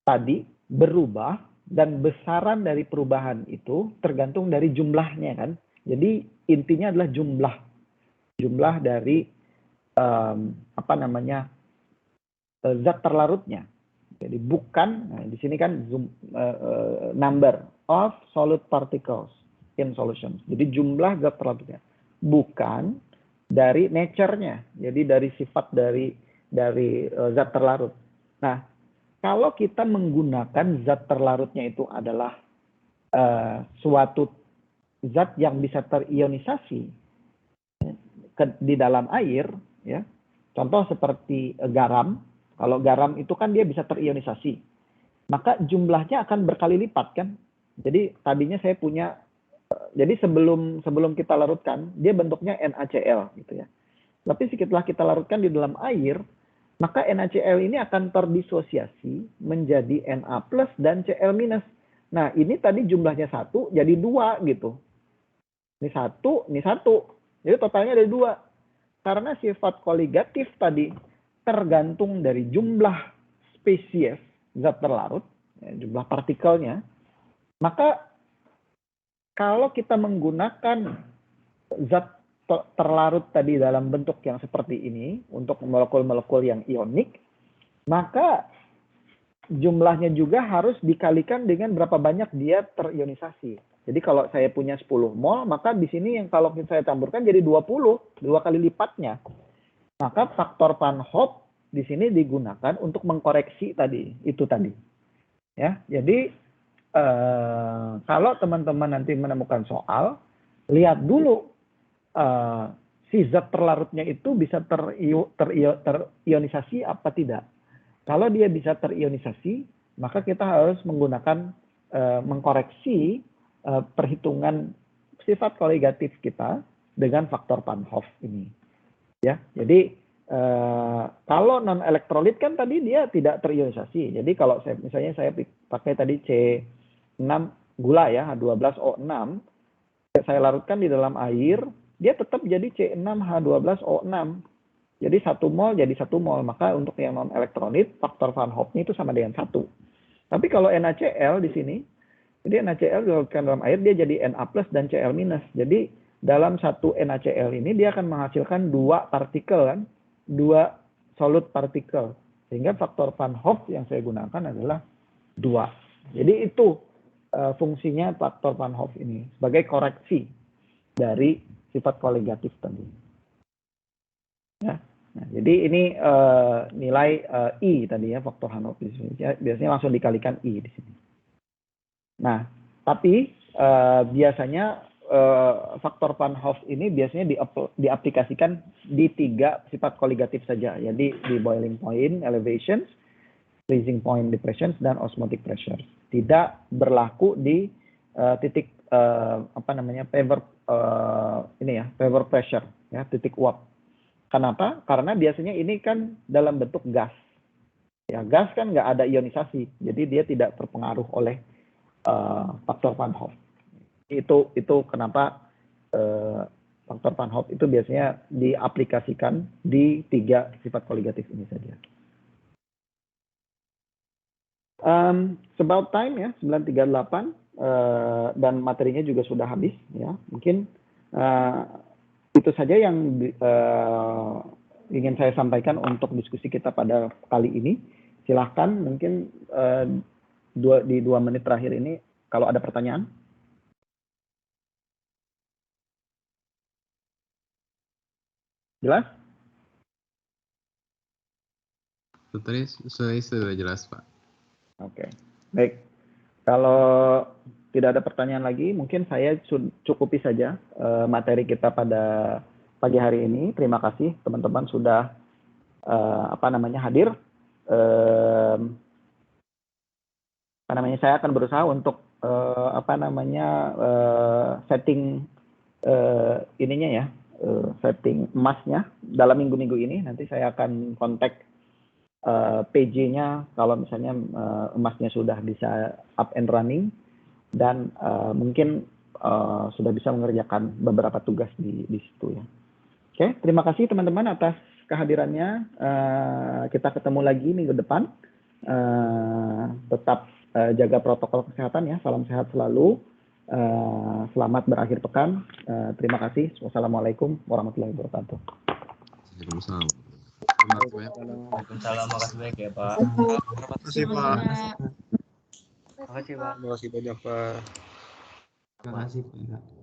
tadi berubah dan besaran dari perubahan itu tergantung dari jumlahnya kan. Jadi intinya adalah jumlah dari zat terlarutnya. Jadi bukan, nah di sini kan number of solid particles in solution. Jadi jumlah zat terlarutnya, bukan dari nature-nya. Jadi dari sifat dari zat terlarut. Nah, kalau kita menggunakan zat terlarutnya itu adalah suatu zat yang bisa terionisasi di dalam air, ya. Contoh seperti garam. Kalau garam itu kan dia bisa terionisasi, maka jumlahnya akan berkali lipat kan. Jadi tadinya saya punya, jadi sebelum kita larutkan dia bentuknya NaCl gitu ya. Tapi setelah kita larutkan di dalam air, maka NaCl ini akan terdisosiasi menjadi Na plus dan Cl minus. Nah ini tadi jumlahnya 1 jadi 2 gitu. Ini 1, ini 1. Jadi totalnya ada 2. Karena sifat koligatif tadi tergantung dari jumlah spesies zat terlarut, ya, jumlah partikelnya. Maka kalau kita menggunakan zat terlarut tadi dalam bentuk yang seperti ini untuk molekul-molekul yang ionik, maka jumlahnya juga harus dikalikan dengan berapa banyak dia terionisasi. Jadi kalau saya punya 10 mol, maka di sini yang kalau saya campurkan jadi 20, 2 kali lipatnya. Maka faktor Van Hoff di sini digunakan untuk mengkoreksi itu tadi. Ya, jadi kalau teman-teman nanti menemukan soal, lihat dulu si zat terlarutnya itu bisa terionisasi apa tidak. Kalau dia bisa terionisasi, maka kita harus menggunakan mengkoreksi perhitungan sifat koligatif kita dengan faktor Van Hoff ini. Ya, jadi kalau non elektrolit kan tadi dia tidak terionisasi. Jadi kalau misalnya saya pakai tadi C6 gula ya, H12O6, saya larutkan di dalam air, dia tetap jadi C6H12O6. Jadi 1 mol jadi 1 mol. Maka untuk yang non elektrolit, faktor Van Hoff-nya itu sama dengan 1. Tapi kalau NaCl di sini, jadi NaCl dilarutkan dalam air, dia jadi Na plus dan Cl minus. Jadi dalam satu NaCl ini dia akan menghasilkan 2 partikel kan, 2 solid partikel. Sehingga faktor Van Hoff yang saya gunakan adalah 2. Jadi itu fungsinya faktor Van Hoff ini sebagai koreksi dari sifat koligatif tadi. Ya. Nah, jadi ini nilai I tadi ya, faktor Van Hoff di sini. Biasanya langsung dikalikan I di sini. Nah, tapi biasanya faktor Van Hoff ini biasanya diaplikasikan di 3 sifat koligatif saja. Jadi di boiling point, elevations, freezing point, depressions, dan osmotic pressure. Tidak berlaku di titik vapor pressure, ya, titik uap. Kenapa? Karena biasanya ini kan dalam bentuk gas. Ya, gas kan nggak ada ionisasi, jadi dia tidak terpengaruh oleh faktor Van Hoff. Itu kenapa faktor Van Hoff itu biasanya diaplikasikan di 3 sifat koligatif ini saja. It's about time ya, 9.38 dan materinya juga sudah habis ya. Mungkin itu saja yang ingin saya sampaikan untuk diskusi kita pada kali ini. Silahkan mungkin di 2 menit terakhir ini kalau ada pertanyaan. Jelas? Sudah jelas, Pak. Oke, baik. Kalau tidak ada pertanyaan lagi, mungkin saya cukupi saja materi kita pada pagi hari ini. Terima kasih teman-teman sudah hadir. Saya akan berusaha untuk setting ininya ya, setting emasnya dalam minggu-minggu ini. Nanti saya akan kontak PJ-nya kalau misalnya emasnya sudah bisa up and running dan mungkin sudah bisa mengerjakan beberapa tugas di situ ya. Oke, terima kasih teman-teman atas kehadirannya. Kita ketemu lagi minggu depan. Tetap jaga protokol kesehatan ya. Salam sehat selalu. Selamat berakhir pekan. Terima kasih. Wassalamualaikum warahmatullahi wabarakatuh. Waalaikumsalam. Waalaikumsalam, makasih banyak ya Pak. Terima kasih Pak. Makasih Pak. Terima kasih banyak Pak. Terima kasih Pak.